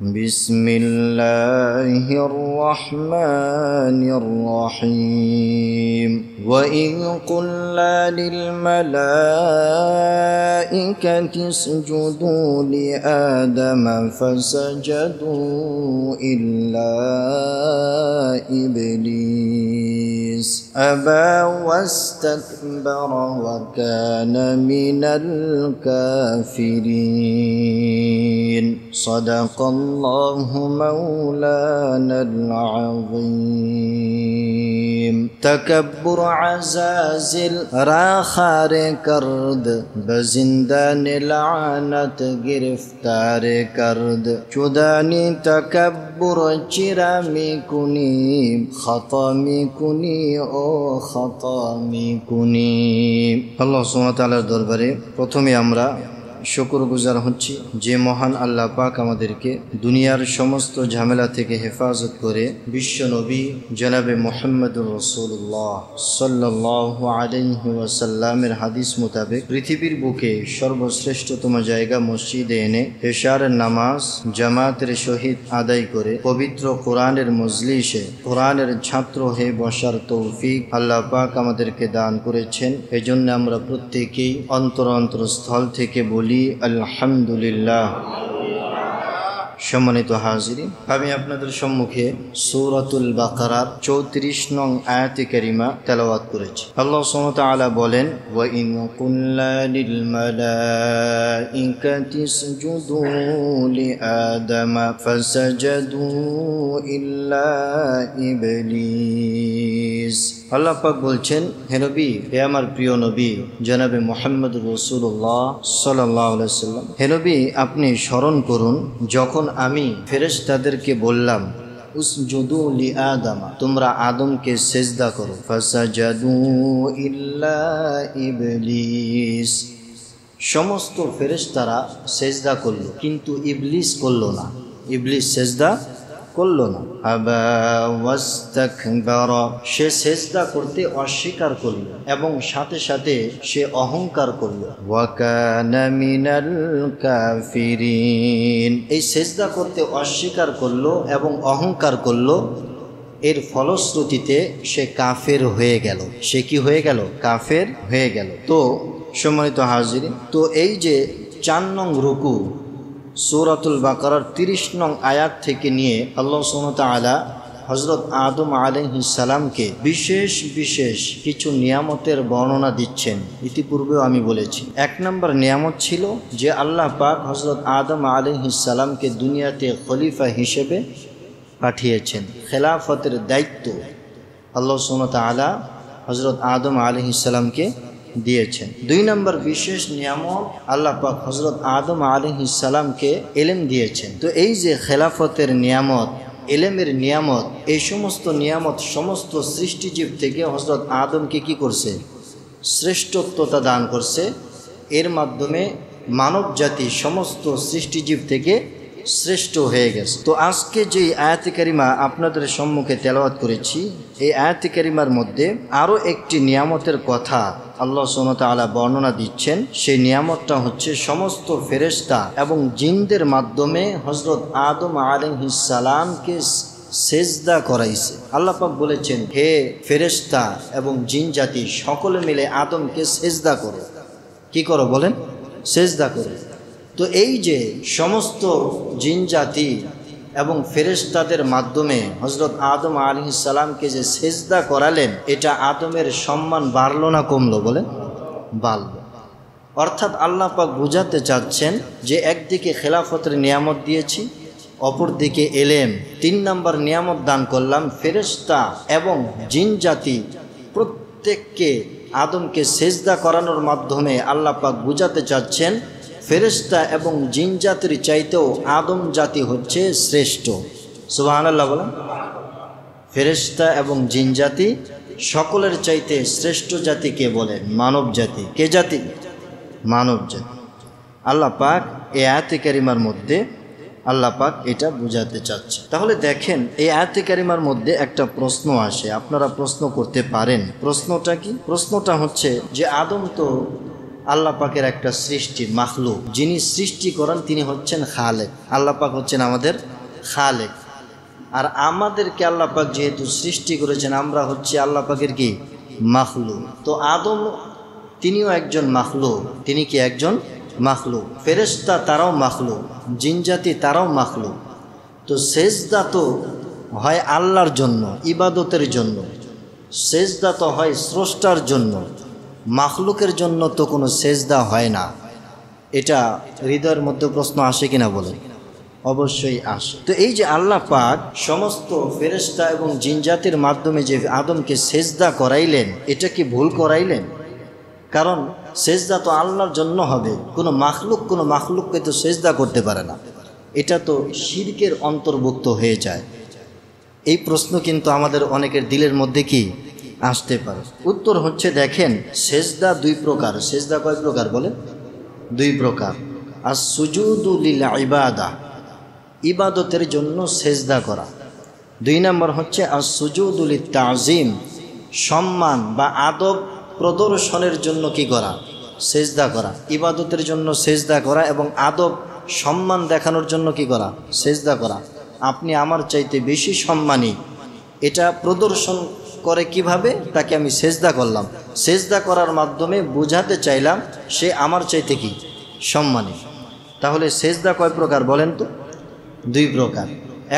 بسم الله الرحمن الرحيم وإذ قلنا للملائكة اسجدوا لآدم فسجدوا إلا إبليس أبى واستكبر وكان من الكافرين صدق الله مولانا العظيم تکبر عزازل راخار کرد بزندان لعنت گرفتار کرد چودانی تکبر چرا میکنی خطا میکنی او خطا میکنی আল্লাহ সুবহানাহু ওয়া তাআলার দরবারে প্রথমে আমরা শুকরগুজার হচ্ছি যে মহান আল্লাহ পাক আমাদেরকে দুনিয়ার সমস্ত ঝামেলা থেকে হেফাজত করে বিশ্ব নবী জনাবে মুহাম্মদুর রাসূলুল্লাহ সাল্লাল্লাহু আলাইহি ওয়াসাল্লামের হাদিস মোতাবেক পৃথিবীর বুকে সর্বশ্রেষ্ঠতম জায়গা মসজিদে এনে এশারের নামাজ জামাতের সহিত আদায় করে পবিত্র কোরআনের মজলিসে কোরআনের ছাত্র হয়ে বসার তৌফিক আল্লাহ পাক আমাদেরকে দান করেছেন। এজন্য আমরা প্রত্যেকেই অন্তরস্থল থেকে বলি আলহামদুলিল্লাহ। সম্মানিত হাজিরিন, আমি আপনাদের সম্মুখে সূরাতুল বাকারার 34 নং আয়াতে কারিমা তেলাওয়াত করেছি। আল্লাহ সুবহানাহু ওয়া তাআলা বলেন, ওয়া ইন কুল্লা লিল মালাইকাতি ইসজুদু লিআদামা ফাসাজাদু ইল্লা ইবলিস। আল্লাহ পাক বলছেন, হে নবী, হে আমার প্রিয় নবী জনাবে মুহাম্মদুর রাসূলুল্লাহ সাল্লাল্লাহু আলাইহি ওয়াসাল্লাম, হে নবী আপনি স্মরণ করুন যখন আমি ফেরেশতাদেরকে বললাম উসজুদু লিআদামা, তোমরা আদমকে সিজদা করো, ফাসাজাদু ইল্লা ইবলিস, সমস্ত ফেরেশতারা সিজদা করলো কিন্তু ইবলিস করলো না, ইবলিস সিজদা করলো না। আবা ওয়াস্তাকবারা, সে সিজদা করতে অস্বীকার করলো এবং সাথে সাথে সে অহংকার করলো। ওয়া কানা মিনাল কাফিরিন, এই সিজদা করতে অস্বীকার করলো এবং অহংকার করলো, এর ফলশ্রুতিতে সে কাফের হয়ে গেল। সে কি হয়ে গেল? কাফের হয়ে গেল। তো সম্মানিত হাজিরিন, তো এই যে 4 নং রুকু সূরাতুল বাকারার 30 নং আয়াত থেকে নিয়ে আল্লাহ সুবহানাহু ওয়া তাআলা হযরত আদম আলাইহিস সালামকে বিশেষ বিশেষ কিছু নিয়ামতের বর্ণনা দিচ্ছেন। ইতিপূর্বেও আমি বলেছি, 1 নম্বর নিয়ামত ছিল যে আল্লাহ পাক হযরত আদম আলাইহিস সালামকে দুনিয়াতে খলিফা হিসেবে পাঠিয়েছেন। খেলাফতের দায়িত্ব আল্লাহ সুবহানাহু ওয়া তাআলা হযরত আদম আলাইহিস সালামকে দিয়েছেন। 2 নম্বর বিশেষ নিয়ামত, আল্লাহ পাক হযরত আদম আলাইহিস সালামকে ইলম দিয়েছেন। তো এই যে খেলাফতের নিয়ামত, ইলমের নিয়ামত, এই সমস্ত নিয়ামত সমস্ত সৃষ্টিজীব থেকে হযরত আদমকে কি করছে? শ্রেষ্ঠত্বতা দান করছে। এর মাধ্যমে মানব জাতি সমস্ত সৃষ্টিজীব থেকে শ্রেষ্ঠ হয়ে গেছে। তো আজকে যে আয়াতে কারিমা আপনাদের সম্মুখে তেলাওয়াত করেছি, এই আয়াতে কারিমার মধ্যে আরও একটি নিয়ামতের কথা আল্লাহ সুবহানাহু ওয়া তাআলা বর্ণনা দিচ্ছেন। সেই নিয়ামতটা হচ্ছে সমস্ত ফেরেশতা এবং জিনদের মাধ্যমে হযরত আদম আলাইহিস সালামকে সিজদা করাইছে। আল্লাহ পাক বলেছেন, হে ফেরেশতা এবং জিন জাতি সকলে মিলে আদমকে সিজদা করো। কি করো বলেন? সিজদা করো। তো এই যে সমস্ত জিন জাতি এবং ফেরেশতাদের মাধ্যমে হযরত আদম আলাইহিস সালামকে যে সিজদা করালেন, এটা আদমের সম্মান বাড়লো না কমলো? বলেন, বাড়লো। অর্থাৎ আল্লাহ পাক বুঝাতে চাচ্ছেন যে একদিকে খেলাফতের নিয়ামত দিয়েছি, অপরদিকে এলেম, 3 নম্বর নিয়ামত দান করলাম। ফেরেশতা এবং জিন জাতি প্রত্যেককে আদমকে সিজদা করানোর মাধ্যমে আল্লাহ পাক বুঝাতে চাচ্ছেন ফেরেশতা এবং জিন জাতির চাইতেও আদম জাতি হচ্ছে শ্রেষ্ঠ। সুবহানাল্লাহ বলেন। ফেরেশতা এবং জিন জাতি সকলের চাইতে শ্রেষ্ঠ জাতি কে বলেন? মানব জাতি। কে জাতি? মানব জাতি। আল্লাহ পাক এই আয়াতে কারিমার মধ্যে আল্লাহ পাক এটা বুঝাতে চাচ্ছে। তাহলে দেখেন, এই আয়াতে কারিমার মধ্যে একটা প্রশ্ন আসে, আপনারা প্রশ্ন করতে পারেন। প্রশ্নটা কি? প্রশ্নটা হচ্ছে যে আদম তো আল্লাহ পাকের একটা সৃষ্টি, মাখলুক। যিনি সৃষ্টি করেন তিনি হচ্ছেন খালেক। আল্লাহ পাক হচ্ছেন আমাদের খালেক। আর আমাদেরকে আল্লাহ পাক যেহেতু সৃষ্টি করেছেন, আমরা হচ্ছে আল্লাহ পাকের কি মাখলুক। তো আদম তিনিও একজন মাখলুক। তিনি কি একজন মাখলুক। ফেরেশতা তারাও মাখলুক, জিনজাতি তারাও মাখলুক। তো সেজদা তো হয় আল্লাহর জন্য, ইবাদতের জন্য। সেজদা তো হয় স্রষ্টার জন্য, মাখলুকের জন্য তো কোনো সেজদা হয় না। এটা হৃদয়ের মধ্যে প্রশ্ন আসে কিনা বলেন? অবশ্যই আসে। তো এই যে আল্লাহ পাক সমস্ত ফেরেশতা এবং জিনজাতির মাধ্যমে যে আদমকে সেজদা করাইলেন, এটা কি ভুল করাইলেন? কারণ সেজদা তো আল্লাহর জন্য হবে। কোনো মাখলুককে তো সেজদা করতে পারে না। এটা তো শিরকের অন্তর্ভুক্ত হয়ে যায়। এই প্রশ্ন কিন্তু আমাদের অনেকের দিলের মধ্যে কি আসতে পারে। উত্তর হচ্ছে, দেখেন, সেজদা দুই প্রকার। সেজদা কয় প্রকার বলেন? দুই প্রকার। আর সুজুদু লিল ইবাদা, ইবাদতের জন্য সেজদা করা। দুই নম্বর হচ্ছে আর সুজুদু লিত তাজিম, সম্মান বা আদব প্রদর্শনের জন্য কি করা? সেজদা করা। ইবাদতের জন্য সেজদা করা এবং আদব সম্মান দেখানোর জন্য কি করা? সেজদা করা। আপনি আমার চাইতে বেশি সম্মানী, এটা প্রদর্শন করে কিভাবে? তাকে আমি সেজদা করলাম। সেজদা করার মাধ্যমে বোঝাতে চাইলাম সে আমার চাইতে কি সম্মানী। তাহলে সেজদা কয় প্রকার বলেন তো? দুই প্রকার।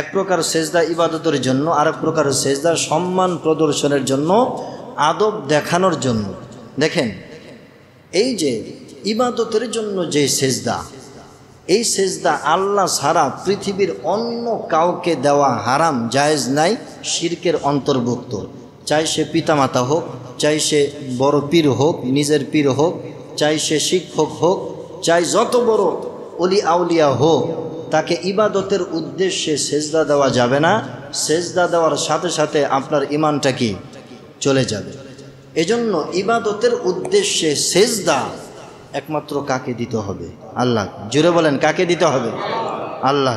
এক প্রকার সেজদা ইবাদতের জন্য, আর এক প্রকার সেজদা সম্মান প্রদর্শনের জন্য, আদব দেখানোর জন্য। দেখেন, এই যে ইবাদতের জন্য যে সেজদা, এই সেজদা আল্লাহ ছাড়া পৃথিবীর অন্য কাউকে দেওয়া হারাম, জায়েজ নাই, শিরকের অন্তর্ভুক্ত। চাই সে পিতামাতা হোক, চাই সে বড় পীর হোক, নিজের পীর হোক, চাই সে শিক্ষক হোক, চাই যত বড় অলি আউলিয়া হোক, তাকে ইবাদতের উদ্দেশ্যে সেজদা দেওয়া যাবে না। সেজদা দেওয়ার সাথে সাথে আপনার ঈমানটা কি চলে যাবে। এজন্য ইবাদতের উদ্দেশ্যে সেজদা একমাত্র কাকে দিতে হবে? আল্লাহ। জুড়ে বলেন, কাকে দিতে হবে? আল্লাহ।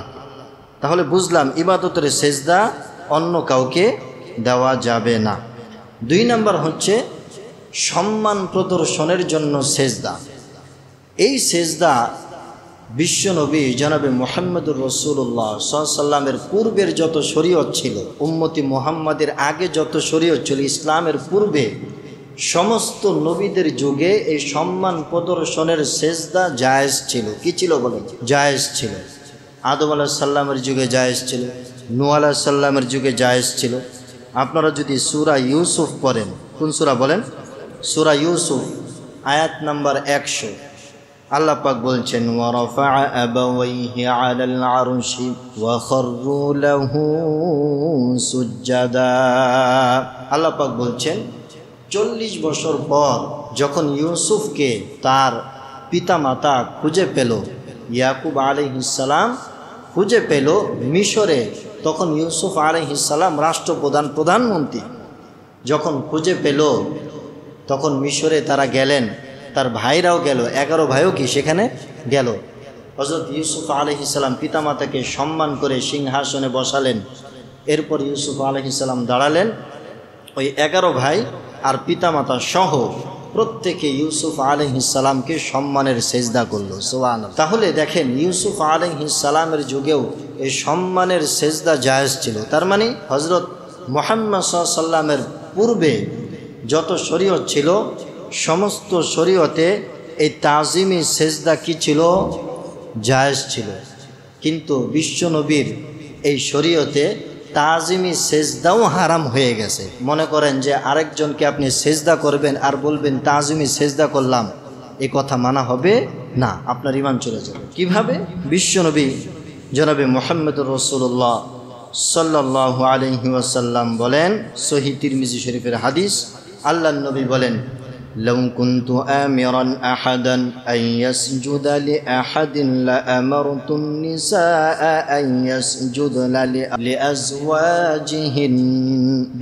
তাহলে বুঝলাম ইবাদতের সেজদা অন্য কাউকে দেওয়া যাবে না। দুই নম্বর হচ্ছে সম্মান প্রদর্শনের জন্য সেজদা। এই সেজদা বিশ্বনবী জনাবে মুহাম্মদুর রাসূলুল্লাহ সাল্লাল্লাহু আলাইহি ওয়াসাল্লামের পূর্বের যত শরীয়ত ছিল, উম্মতি মুহাম্মাদের আগে যত শরীয়ত ছিল, ইসলামের পূর্বে সমস্ত নবীদের যুগে এই সম্মান প্রদর্শনের সেজদা জায়েজ ছিল। কি ছিল বলেন? জায়েজ ছিল। আদম আলাইহিস সালামের যুগে জায়েজ ছিল, নূহ আলাইহিস সালামের যুগে জায়েজ ছিল। আপনারা যদি সূরা ইউসুফ পড়েন, কোন সূরা বলেন? সূরা ইউসুফ, আয়াত নাম্বার 100, আল্লাহ পাক বলছেন, ওয়া রাফা'a আবাওয়াইহি আলাল আরশি ওয়া খাররু লাহু সুজদা। আল্লাহ পাক বলছেন 40 বছর পর যখন ইউসুফকে তার পিতামাতা খুঁজে পেল, ইয়াকুব আলাইহিস সালাম খুঁজে পেল মিশরে, তখন ইউসুফ আলাইহিস সালাম রাষ্ট্রপ্রধান, প্রধানমন্ত্রী যখন খুঁজে পেল, তখন মিশরে তারা গেলেন, তার ভাইরাও গেল, 11 ভাইও কি সেখানে গেল। হযরত ইউসুফ আলাইহিস সালাম পিতামাতাকে সম্মান করে সিংহাসনে বসালেন। এরপর ইউসুফ আলাইহিস সালাম দাঁড়ালেন, ওই 11 ভাই আর পিতামাতা সহ প্রত্যেকে ইউসুফ আলাইহিস সালামকে সম্মানের সেজদা করলো। সুবহানাল্লাহ। তাহলে দেখেন, ইউসুফ আলাইহিস সালামের যুগেও এই সম্মানের সেজদা জায়েজ ছিল। তার মানে হযরত মুহাম্মদ সাল্লাল্লাহু আলাইহি ওয়াসাল্লামের পূর্বে যত শরীয়ত ছিল, সমস্ত শরীয়তে এই তাজিমি সেজদা কি ছিল? জায়েজ ছিল। কিন্তু বিশ্বনবীর এই শরীয়তে তাজিমি সেজদাও হারাম হয়ে গেছে। মনে করেন যে আরেকজনকে আপনি সেজদা করবেন আর বলবেন তাজিমি সেজদা করলাম, এই কথা মানা হবে না, আপনার ঈমান চলে যাবে। কিভাবে? বিশ্বনবী জনাবে মুহাম্মদুর রাসূলুল্লাহ সাল্লাল্লাহু আলাইহি ওয়াসাল্লাম বলেন, সহিহ তিরমিজি শরীফের হাদিস, আল্লাহর নবী বলেন, লাউ কুনতু আমিরান আহাদান আন ইয়াসজুদা লিআহাদিন লাআমারতুন নিসাআ আন ইয়াসজুদনা লিআজওয়াজিহিন।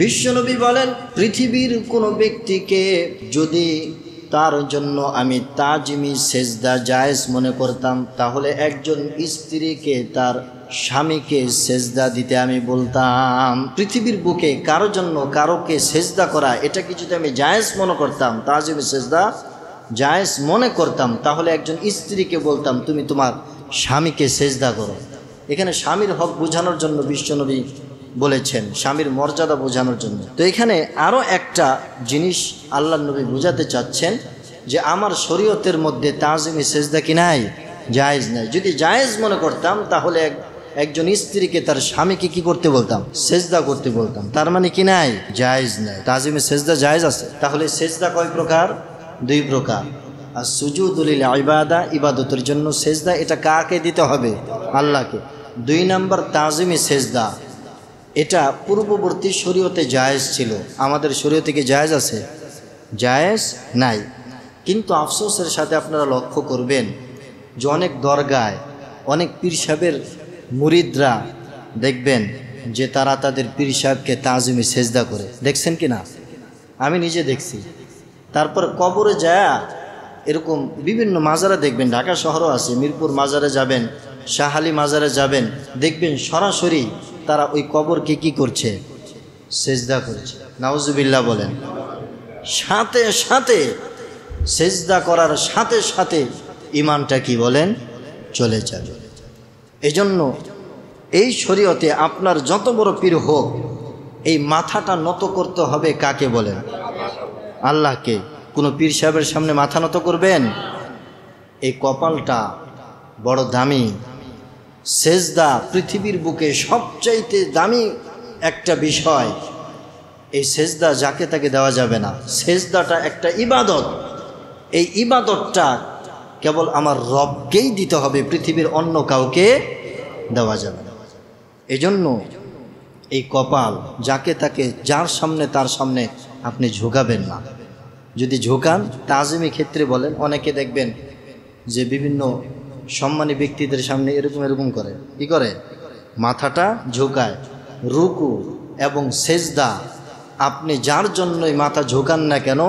বিশ্বনবী বলেন, পৃথিবীর কোনো ব্যক্তিকে যদি তার জন্য আমি তাজিমি সেজদা জায়েজ মনে করতাম, তাহলে একজন স্ত্রীকে তার স্বামীকে সেজদা দিতে আমি বলতাম। পৃথিবীর বুকে কারো জন্য কারোকে সেজদা করা, এটা কি যদি আমি জায়েজ মনে করতাম, তাজিমি সেজদা, জায়েজ মনে করতাম তাহলে একজন স্ত্রীকে বলতাম তুমি তোমার স্বামীকে সেজদা করো। এখানে স্বামীর হক বোঝানোর জন্য বিশ্বনবী বলেছেন, স্বামীর মর্যাদা বোঝানোর জন্য। তো এখানে আরও একটা জিনিস আল্লাহ নবী বোঝাতে চাচ্ছেন যে আমার শরীয়তের মধ্যে তাজিমে সেজদা কি নাই, জায়েজ নাই। যদি জায়েজ মনে করতাম তাহলে একজন স্ত্রীকে তার স্বামীকে কি করতে বলতাম, সেজদা করতে বলতাম। তার মানে কি নাই, জায়েজ নাই। তাজিমে সেজদা জায়েজ আছে। তাহলে সেজদা কয় প্রকার? 2 প্রকার। আর সুজুদুল ইবাদা, ইবাদতের জন্য সেজদা, এটা কাকে দিতে হবে? আল্লাহকে। 2 নম্বর তাজিমে সেজদা, এটা পূর্ববর্তী শরীয়তে জায়েজ ছিল, আমাদের শরীয়তে কি জায়েজ আছে? জায়েজ নাই। কিন্তু আফসোসের সাথে আপনারা লক্ষ্য করবেন যে অনেক দরগায় অনেক পীর সাহেবের মুরিদরা দেখবেন যে তারা তাদের পীর সাহেবকে তাজিমে সেজদা করে। দেখছেন কি না? আমি নিজে দেখছি। তারপর কবরে যায় এরকম বিভিন্ন মাজারে দেখবেন, ঢাকা শহরও আছে, মিরপুর মাজারে যাবেন, শাহালি মাজারে যাবেন, দেখবেন সরাসরি তারা ওই কবরকে কি করছে, সেজদা করেছে। নাউজুবিল্লাহ বলেন। সাথে সাথে সেজদা করার সাথে সাথে ইমানটা কি বলেন চলে যাবে। এজন্য এই শরীয়তে আপনার যত বড় পীর হোক, এই মাথাটা নত করতে হবে কাকে বলেন? আল্লাহকে। কোনো পীর সাহেবের সামনে মাথা নত করবেন? এই কপালটা বড় দামি। সেজদা পৃথিবীর বুকে সবচাইতে দামি একটা বিষয়। এই সেজদা যাকে তাকে দেওয়া যাবে না। সেজদাটা একটা ইবাদত। এই ইবাদতটা কেবল আমার রবকেই দিতে হবে, পৃথিবীর অন্য কাউকে দেওয়া যাবে না। এজন্য এই কপাল যাকে তাকে, যার সামনে তার সামনে আপনি ঝুঁকাবেন না। যদি ঝুঁকান, তাজিমি ক্ষেত্রে বলেন, অনেকে দেখবেন যে বিভিন্ন সম্মানী ব্যক্তিদের সামনে এরকম এরকম করে, কি করে, মাথাটা ঝুঁকায়। রুকু এবং সেজদা আপনি যার জন্যই মাথা ঝুঁকান না কেন,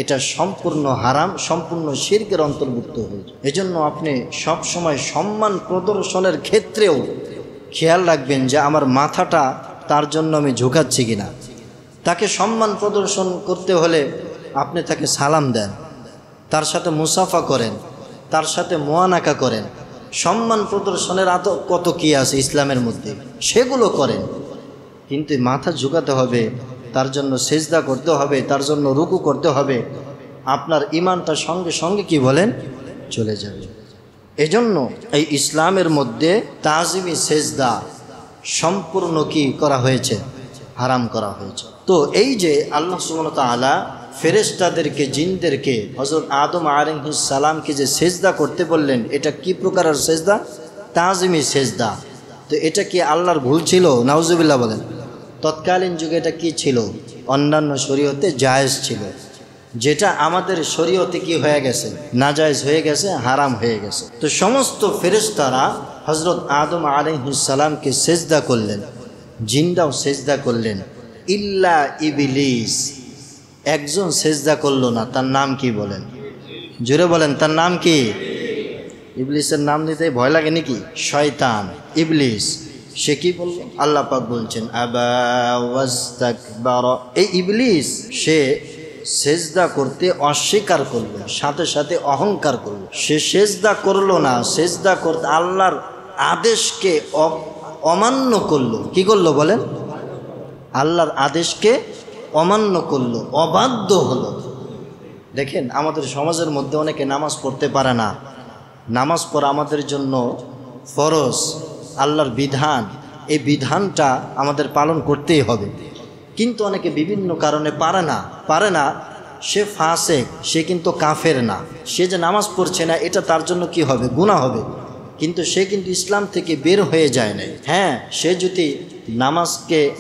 এটা সম্পূর্ণ হারাম, সম্পূর্ণ শিরকের অন্তর্ভুক্ত হয়ে যায়। এজন্য আপনি সব সময় সম্মান প্রদর্শনের ক্ষেত্রেও খেয়াল রাখবেন যে আমার মাথাটা তার জন্য আমি ঝুঁকাচ্ছি কিনা। তাকে সম্মান প্রদর্শন করতে হলে আপনি তাকে সালাম দেন, তার সাথে মুসাফা করেন, তার সাথে মুআনাকা করেন। সম্মান প্রদর্শনের কত কি আছে ইসলামের মধ্যে, সেগুলো করেন। কিন্তু মাথা ঝুঁকাতে হবে, তার জন্য সেজদা করতে হবে, তার জন্য রুকু করতে হবে, আপনার ইমানটা সঙ্গে সঙ্গে কি বলেন চলে যাবে। এজন্য এই ইসলামের মধ্যে তাজিমি সেজদা সম্পূর্ণ কি করা হয়েছে, হারাম করা হয়েছে। তো এই যে আল্লাহ সুবহানাহু ওয়া তাআলা ফেরেশতাদেরকে, জিনদেরকে, হযরত আদম আলাইহিস সালামকে যে সেজদা করতে বললেন, এটা কি প্রকারের সেজদা? তাজিমি সেজদা। তো এটা কি আল্লাহর ভুল ছিল? নাউজুবিল্লাহ বলেন। তৎকালীন যুগে এটা কি ছিল? অন্যান্য শরীয়তে জায়েজ ছিল, যেটা আমাদের শরীয়তে কি হয়ে গেছে, নাজায়েজ হয়ে গেছে, হারাম হয়ে গেছে। তো সমস্ত ফেরেশতারা হযরত আদম আলাইহিস সালামকে সেজদা করলেন, জিনরাও সেজদা করলেন, ইল্লা ইবলিস। একজন সেজদা করলো না, তার নাম কি বলেন? জোরে বলেন, তার নাম কি? ইবলিসের নাম নিতে ভয় লাগে নাকি? শয়তান, ইবলিস। সে কি বলল? আল্লাহ পাক বলছেন আবা ওয়াস্তাকবারা। এই ইবলিস সে সেজদা করতে অস্বীকার করলো, সাথে সাথে অহংকার করলো। সে সেজদা করলো না, সেজদা করতে আল্লাহর আদেশকে অমান্য করলো। কি করলো বলেন? আল্লাহর আদেশকে অমান্য করলো, অবাধ্য হলো। দেখেন আমাদের সমাজের মধ্যে অনেকে নামাজ পড়তে পারে না। নামাজ পড়া আমাদের জন্য ফরজ, আল্লাহর বিধান। এই বিধানটা আমাদের পালন করতেই হবে। কিন্তু অনেকে বিভিন্ন কারণে পারে না। সে ফাসেক, সে কিন্তু কাফের না। সে যে নামাজ পড়ছে না এটা তার জন্য কি হবে? গুনাহ হবে। কিন্তু সে কিন্তু ইসলাম থেকে বের হয়ে যায় না। হ্যাঁ, সে যদি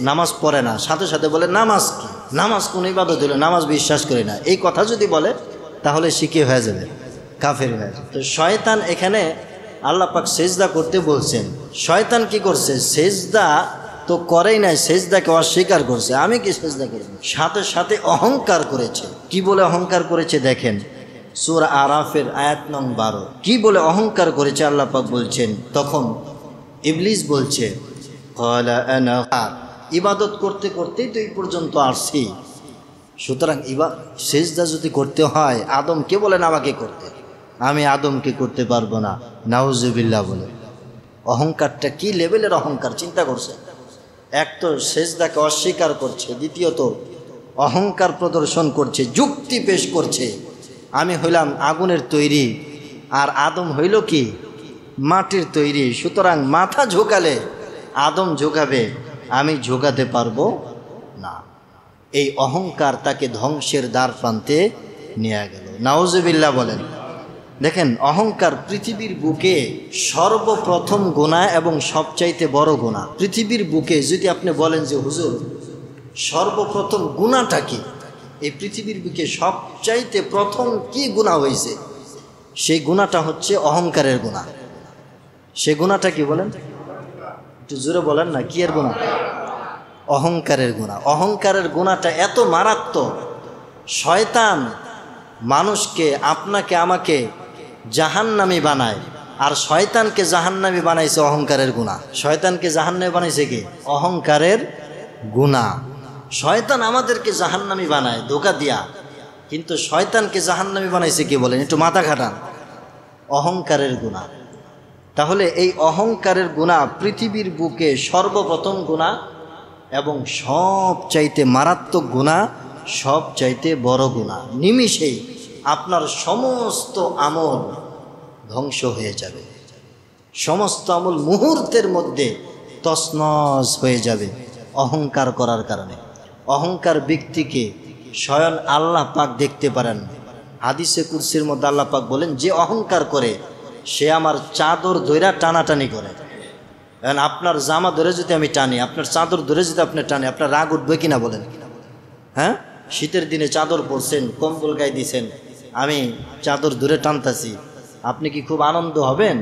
নামাজ পড়ে না, সাথে সাথে বলে নামাজ কি, নামাজ কোন ইবাদত হলো, নামাজ বিশ্বাস করি না, এই কথা যদি বলে তাহলে সে কি হয়ে যাবে? কাফের হয়ে যাবে। তো শয়তান এখানে আল্লাহ পাক সেজদা করতে বলছেন। শয়তান কি করছে? সেজদা তো করেই নাই, সেজদাকে অস্বীকার করছে। আমি কি সেজদা করব? সাথে সাথে অহংকার করেছে। কি বলে অহংকার করেছে দেখেন, সূরা আরাফের আয়াত নং 12। কি বলে অহংকার করেছে আল্লাহ পাক বলছেন, তখন ইবলিস বলছে ক্বালা আনা, ইবাদত করতে করতেই তো এই পর্যন্ত আসছি, সুতরাং সেজদা যদি করতে হয় আদমকে বলেন আমাকে করতে, আমি আদমকে করতে পারবো না। নাউজুবিল্লাহ বলে। অহংকারটা কি লেভেলের অহংকার চিন্তা করছে। এক তো সেজদাকে অস্বীকার করছে, দ্বিতীয়ত অহংকার প্রদর্শন করছে, যুক্তি পেশ করছে। আমি হইলাম আগুনের তৈরি আর আদম হইল কি মাটির তৈরি, সুতরাং মাথা ঝোঁকালে আদম ঝোঁকাবে, আমি ঝোঁকাতে পারবো না। এই অহংকার তাকে ধ্বংসের দ্বার প্রান্তে নিয়ে গেল। নাউজুবিল্লাহ বলেন। দেখেন, অহংকার পৃথিবীর বুকে সর্বপ্রথম গুনাহ এবং সবচাইতে বড় গুনাহ। পৃথিবীর বুকে যদি আপনি বলেন যে হুজুর সর্বপ্রথম গুনাহটা কি, এই পৃথিবীর বুকে সবচাইতে প্রথম কি গুনাহ হয়েছে, সেই গুনাহটা হচ্ছে অহংকারের গুনাহ। সেই গুনাহটা কি বলেন, একটু জোরে বলেন না, কি এর গুনাহ? অহংকারের গুনাহ। অহংকারের গুনাহটা এত মারাত্মক, শয়তান মানুষকে আপনাকে আমাকে জাহান্নামী বানায়, আর শয়তানকে জাহান্নামী বানাইছে অহংকারের গুনাহ। শয়তানকে জাহান্নামী বানাইছে কি? অহংকারের গুনাহ। শয়তান আমাদেরকে জাহান্নামী বানায় ধোঁকা দিয়া, কিন্তু শয়তানকে জাহান্নামী বানাইছে কি বলেন, একটু মাথা খাটান। অহংকারের গুনাহ। তাহলে এই অহংকারের গুনাহ পৃথিবীর বুকে সর্বপ্রথম গুনাহ এবং সবচাইতে মারাত্মক গুনাহ, সবচাইতে বড় গুনাহ। নিমিষেই আপনার সমস্ত আমল ধ্বংস হয়ে যাবে, সমস্ত আমল মুহূর্তের মধ্যে তছনছ হয়ে যাবে অহংকার করার কারণে। অহংকার ব্যক্তিকে স্বয়ং আল্লাহ পাক দেখতে পারেন। হাদিসে কুরসির মধ্যে আল্লাহ পাক বলেন, যে অহংকার করে সে আমার চাদর ধইরা টানাটানি করে। কারণ আপনার জামা ধরে যদি আমি টানি, আপনার চাদর ধরে যদি আপনি টানি, আপনার রাগ উঠবে কিনা বলেন? হ্যাঁ, শীতের দিনে চাদর পরছেন, কম্বল গায়ে দিছেন, আমি চাদর ধরে টানতাছি, আপনি কি খুব আনন্দ হবেন?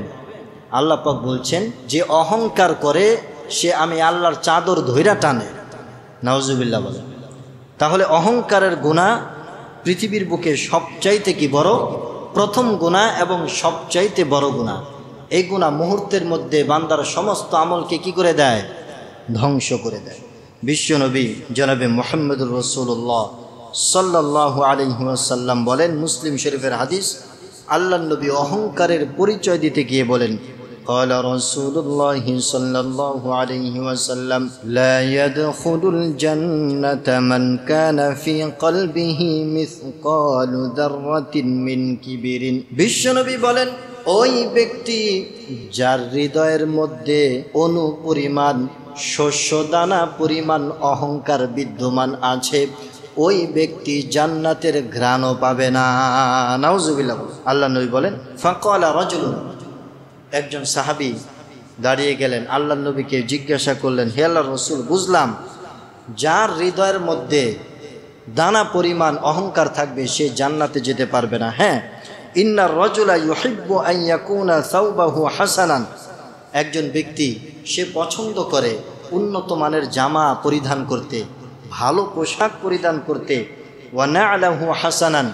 আল্লাহ পাক বলছেন, যে অহংকার করে সে আমি আল্লাহর চাদর ধইরা টানে। নাউজুবিল্লাহ বলেন। তাহলে অহংকারের গুনাহ পৃথিবীর বুকে সবচাইতে কি বড়, প্রথম গুনাহ এবং সবচাইতে বড় গুনাহ। এই গুনাহ মুহূর্তের মধ্যে বান্দার সমস্ত আমলকে কি করে দেয়? ধ্বংস করে দেয়। বিশ্বনবী জনাবে মুহাম্মদুর রাসূলুল্লাহ সাল্লাল্লাহু আলাইহি ওয়াসাল্লাম বলেন, মুসলিম শরীফের হাদিস, আল্লাহর নবী অহংকারের পরিচয় দিতে গিয়ে বলেন, قال رسول الله صلى الله عليه وسلم لا يدخل الجنة من كان في قلبه مثقال ذرة من كبر। বিশ্বনবী বলেন, ওই ব্যক্তি যার হৃদয়ের মধ্যে অনুপরিমাণ শস্য দানা পরিমাণ অহংকার বিদ্যমান আছে, ওই ব্যক্তি জান্নাতের ঘ্রাণও পাবে না। নাউজুবিল্লাহ। আল্লাহ নবী বলেন, ফাকালা রাজুলুন, একজন সাহাবী দাঁড়িয়ে গেলেন, আল্লাহ নবীকে জিজ্ঞাসা করলেন, হে আল্লাহর রাসূল, বুঝলাম যার হৃদয়ের মধ্যে দানা পরিমাণ অহংকার থাকবে সে জান্নাতে যেতে পারবে না। হ্যাঁ, ইন্নার রাজুলা ইউহিব্বু আন ইয়াকুনা সাওবাহু হাসানান, একজন ব্যক্তি সে পছন্দ করে উন্নত মানের জামা পরিধান করতে, ভালো পোশাক পরিধান করতে, ওয়া না'লাহু হাসানান,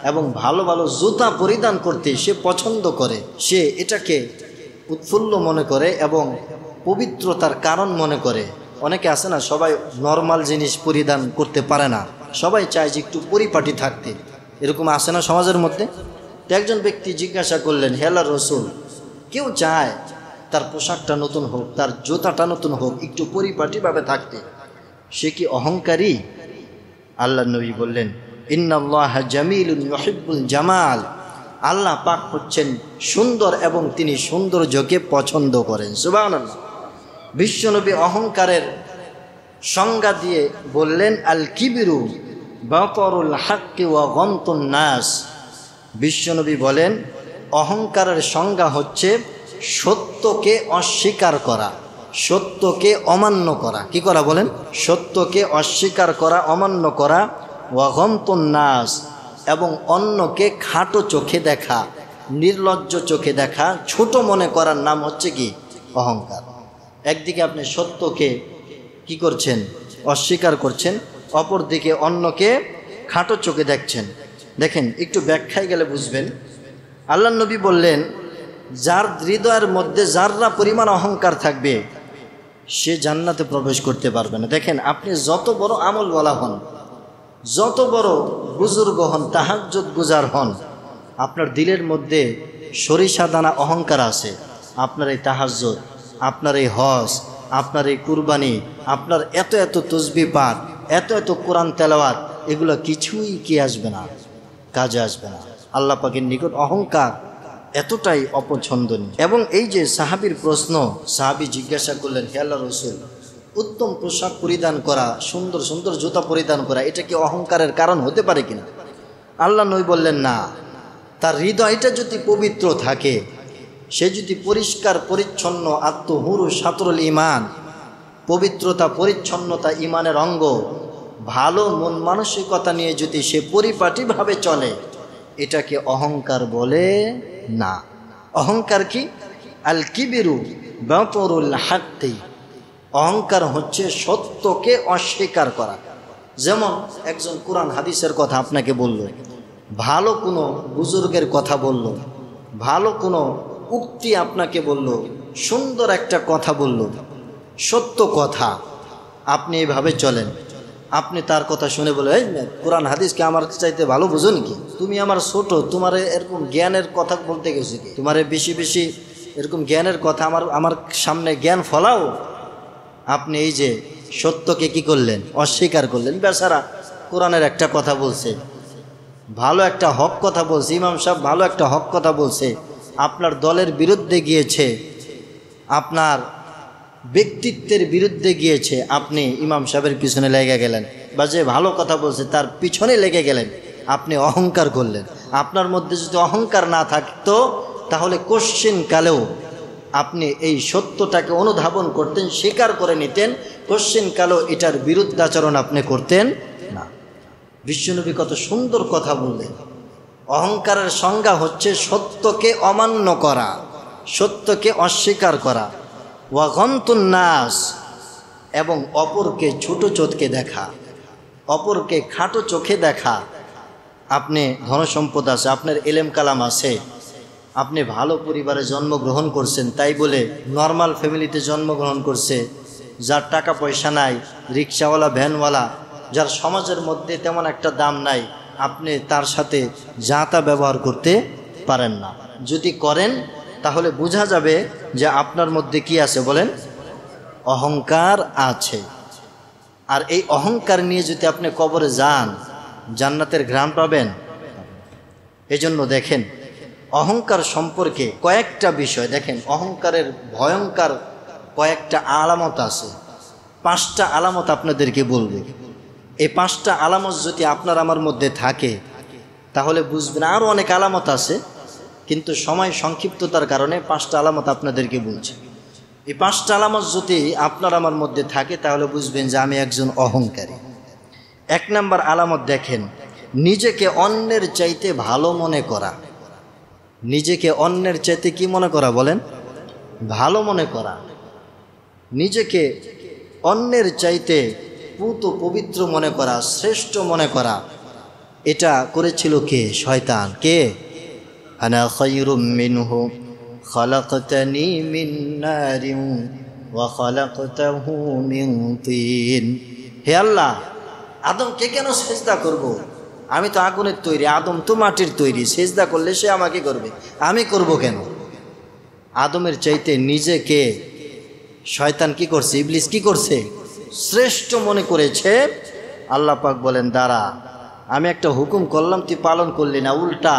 এবং ভালো ভালো জুতা পরিধান করতে সে পছন্দ করে। সে এটাকে উৎফুল্ল মনে করে এবং পবিত্রতার কারণ মনে করে। অনেকে আছে না, সবাই নর্মাল জিনিস পরিধান করতে পারে না, সবাই চায় যে একটু পরিপাটি থাকতে, এরকম আছে না সমাজের মধ্যে। তো একজন ব্যক্তি জিজ্ঞাসা করলেন, হে আল্লাহর রাসূল, কেউ চায় তার পোশাকটা নতুন হোক, তার জুতাটা নতুন হোক, একটু পরিপাটিভাবে থাকতে, সে কি অহংকারী? আল্লাহ নবী বললেন, ইন্নাল্লাহা জামিলুন ইউহিব্বুল জামাল, আল্লাহ পাক হচ্ছেন সুন্দর এবং তিনি সৌন্দর্যকে পছন্দ করেন। সুবহানাল্লাহ। বিশ্বনবী অহংকারের সংজ্ঞা দিয়ে বললেন, আল কিবরু বাতারুল হাক্কি ওয়া গমতুন নাস। বিশ্বনবী বলেন, অহংকারের সংজ্ঞা হচ্ছে সত্যকে অস্বীকার করা, সত্যকে অমান্য করা। কি করা বলেন? সত্যকে অস্বীকার করা, অমান্য করা। ওয়া গমতুন নাস, এবং অন্যকে খাটো চোখে দেখা, নির্লজ্জ চোখে দেখা, ছোট মনে করার নাম হচ্ছে কি? অহংকার। একদিকে আপনি সত্যকে কি করছেন? অস্বীকার করছেন, অপরদিকে অন্যকে খাটো চোখে দেখছেন। দেখেন, একটু ব্যাখ্যায় গেলে বুঝবেন। আল্লাহ নবী বললেন, যার হৃদয়ের মধ্যে যাররা পরিমাণ অহংকার থাকবে সে জান্নাতে প্রবেশ করতে পারবে না। দেখেন, আপনি যত বড় আমল বলা হন, যত বড় বুজুর্গ হন, তাহাজ্জুদ গুজার হন, আপনার দিলের মধ্যে সরিষা দানা অহংকার আছে, আপনার এই তাহাজ্জুদ, আপনার এই হজ, আপনার এই কুরবানি, আপনার এত এত তসবিহ পাঠ, এত এত কোরআন তেলাওয়াত, এগুলো কিছুই কি আসবে না, কাজে আসবে না। আল্লাহ পাকের নিকট অহংকার এতটাই অপছন্দনীয়। এবং এই যে সাহাবীর প্রশ্ন, সাহাবী জিজ্ঞাসা করলেন, হে আল্লাহর রাসূল, উত্তম পোশাক পরিধান করা, সুন্দর সুন্দর জুতা পরিধান করা, এটা কি অহংকারের কারণ হতে পারে কিনা? আল্লাহ নবী বললেন, না, তার হৃদয়টা যদি পবিত্র থাকে, সে যদি পরিষ্কার পরিচ্ছন্ন, আত্মহুরু সাতরুল ইমান, পবিত্রতা পরিচ্ছন্নতা ইমানের অঙ্গ, ভালো মন মানসিকতা নিয়ে যদি সে পরিপাটিভাবে চলে, এটাকে অহংকার বলে না। অহংকার কি? আল কিবিরু বাতরুল হাক্কি, অহংকার হচ্ছে সত্যকে অস্বীকার করা। যেমন একজন কোরআন হাদিসের কথা আপনাকে বলল, ভালো কোনো বুজুর্গের কথা বলল, ভালো কোনো উক্তি আপনাকে বলল, সুন্দর একটা কথা বলল, সত্য কথা, আপনি এইভাবে চলেন, আপনি তার কথা শুনে বলে, এই কোরআন হাদিসকে আমার চাইতে ভালো বুঝো নাকি? তুমি আমার ছোট, তোমার এরকম জ্ঞানের কথা বলতে গেছি কি? তোমার বেশি বেশি এরকম জ্ঞানের কথা আমার সামনে জ্ঞান ফলাও। আপনি এই যে সত্যকে কি করলেন? অস্বীকার করলেন। বেচারা কোরআনের একটা কথা বলছে, ভালো একটা হক কথা বলছে, ইমাম সাহেব ভালো একটা হক কথা বলছে, আপনার দলের বিরুদ্ধে গিয়েছে, আপনার ব্যক্তিত্বের বিরুদ্ধে গিয়েছে, আপনি ইমাম সাহেবের পিছনে লেগে গেলেন, বা যে ভালো কথা বলছে তার পিছনে লেগে গেলেন, আপনি অহংকার করলেন। আপনার মধ্যে যদি অহংকার না থাকতো, তাহলে কোশ্চিন কালেও আপনি এই সত্যটাকে অনুধাবন করতেন, স্বীকার করে নিতেন, কোশ্চিন কালেও এটার বিরুদ্ধাচরণ আপনি করতেন না। বিশ্বনবী কত সুন্দর কথা বললেন। অহংকারের সংজ্ঞা হচ্ছে সত্যকে অমান্য করা, সত্যকে অস্বীকার করা, ওয়া গমতুন নাস, এবং অপরকে ছোট চোখে দেখা, অপরকে খাটো চোখে দেখা। আপনি ধনসম্পদ আছে, আপনার এলেম কালাম আছে, আপনি ভালো পরিবারে জন্মগ্রহণ করছেন, তাই বলে নর্মাল ফ্যামিলিতে জন্মগ্রহণ করছে, যার টাকা পয়সা নাই, রিক্সাওয়ালা ভ্যানওয়ালা, যার সমাজের মধ্যে তেমন একটা দাম নাই, আপনি তার সাথে যা তা ব্যবহার করতে পারেন না। যদি করেন তাহলে বোঝা যাবে যে আপনার মধ্যে কি আছে বলেন? অহংকার আছে। আর এই অহংকার নিয়ে যদি আপনি কবরে যান, জান্নাতের ঘ্রাণ পাবেন? এজন্য দেখেন, অহংকার সম্পর্কে কয়েকটা বিষয় দেখেন, অহংকারের ভয়ঙ্কর কয়েকটা আলামত আছে। 5টা আলামত আপনাদেরকে বলবো। এই 5টা আলামত যদি আপনার আমার মধ্যে থাকে, তাহলে বুঝবেন। আরও অনেক আলামত আছে, কিন্তু সময় সংক্ষিপ্ততার কারণে 5টা আলামত আপনাদেরকে বলছি। এই 5টা আলামত যদি আপনার আমার মধ্যে থাকে, তাহলে বুঝবেন যে আমি একজন অহংকারী। 1 নম্বর আলামত দেখেন, নিজেকে অন্যের চাইতে ভালো মনে করা। নিজেকে অন্যের চাইতে কি মনে করা বলেন? ভালো মনে করা। নিজেকে অন্যের চাইতে পুত পবিত্র মনে করা, শ্রেষ্ঠ মনে করা। এটা করেছিল কে? শয়তান। কে? আনা খায়রুম মিনহু খালাকতানি মিন নারিন ওয়া খালাকতাহু মিন তিন। হে আল্লাহ, আদমকে কেন সিজদা করব? আমি তো আগুনের তৈরি, আদম তো মাটির তৈরি, সিজদা করলে সে আমাকে করবে, আমি করব কেন? আদমের চাইতে নিজেকে শয়তান কি করছে? ইবলিস কি করছে? শ্রেষ্ঠ মনে করেছে। আল্লাহ পাক বলেন, দাঁড়া, আমি একটা হুকুম করলাম, তুই পালন করলি না, উল্টা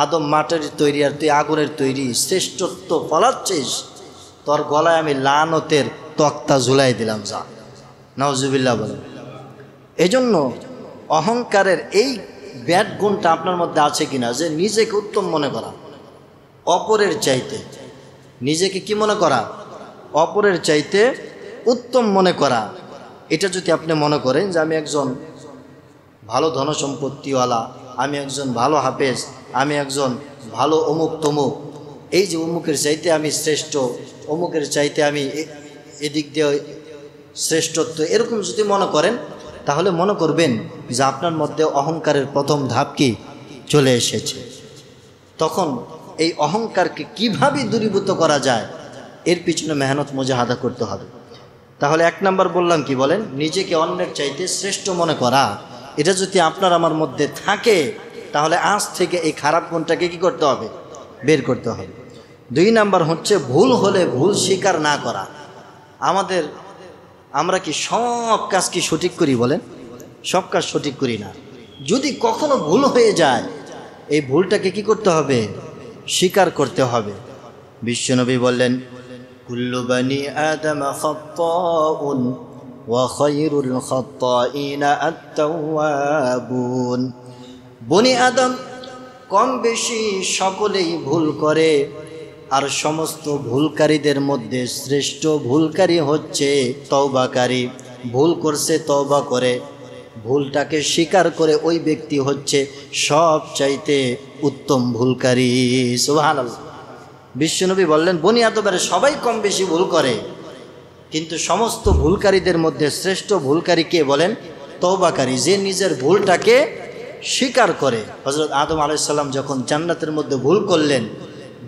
আদম মাটির তৈরি আর তুই আগুনের তৈরি, শ্রেষ্ঠত্ব ফলাচ্ছিস, তোর গলায় আমি লানতের তক্তা ঝুলাই দিলাম, যা। নাউজুবিল্লাহ বলেন। এজন্য অহংকারের এই ব্যাড গুণটা আপনার মধ্যে আছে কিনা, যে নিজেকে উত্তম মনে করা, অপরের চাইতে। নিজেকে কি মনে করা? অপরের চাইতে উত্তম মনে করা। এটা যদি আপনি মনে করেন যে আমি একজন ভালো ধনসম্পত্তিওয়ালা, আমি একজন ভালো হাফেজ, আমি একজন ভালো অমুক তমুক, এই যে অমুকের চাইতে আমি শ্রেষ্ঠ, অমুকের চাইতে আমি এদিক দিয়ে শ্রেষ্ঠত্ব, এরকম যদি মনে করেন, তাহলে মনে করবেন যে আপনার মধ্যে অহংকারের প্রথম ধাপ কি চলে এসেছে। তখন এই অহংকারকে কিভাবে দূরীভূত করা যায়, এর পিছনে মেহনত মুজাহাদা করতে হবে। তাহলে 1 নম্বর বললাম কি বলেন? নিজেকে অন্যের চাইতে শ্রেষ্ঠ মনে করা। এটা যদি আপনার আমার মধ্যে থাকে তাহলে আজ থেকে এই খারাপ গুণটাকে কি করতে হবে? বের করতে হবে। 2 নাম্বার হচ্ছে ভুল হলে ভুল স্বীকার না করা। আমরা কি সব কাজ কি সঠিক করি বলেন? সব কাজ সঠিক করি না। যদি কখনো ভুল হয়ে যায় এই ভুলটাকে কি করতে হবে? স্বীকার করতে হবে। বিশ্বনবী বললেন, কুল্লু বানি আদম খাত্তাউন ওয়া খায়রুল খাত্তাইনা আত-তাওয়াবুন। বনি আদম কম বেশি সকলেই ভুল করে, আর সমস্ত ভুলকারীদের মধ্যে শ্রেষ্ঠ ভুলকারী হচ্ছে তওবাকারী। ভুল করছে তওবা করে, ভুলটাকে স্বীকার করে ওই ব্যক্তি হচ্ছে সবচাইতে উত্তম ভুলকারী। সুবহানাল্লাহ। বিশ্বনবী বললেন, বনি আদমের সবাই কম বেশি ভুল করে, কিন্তু সমস্ত ভুলকারীদের মধ্যে শ্রেষ্ঠ ভুলকারী কে বলেন? তওবাকারী, যে নিজের ভুলটাকে স্বীকার করে। হযরত আদম আলাইহিস সালাম যখন জান্নাতের মধ্যে ভুল করলেন,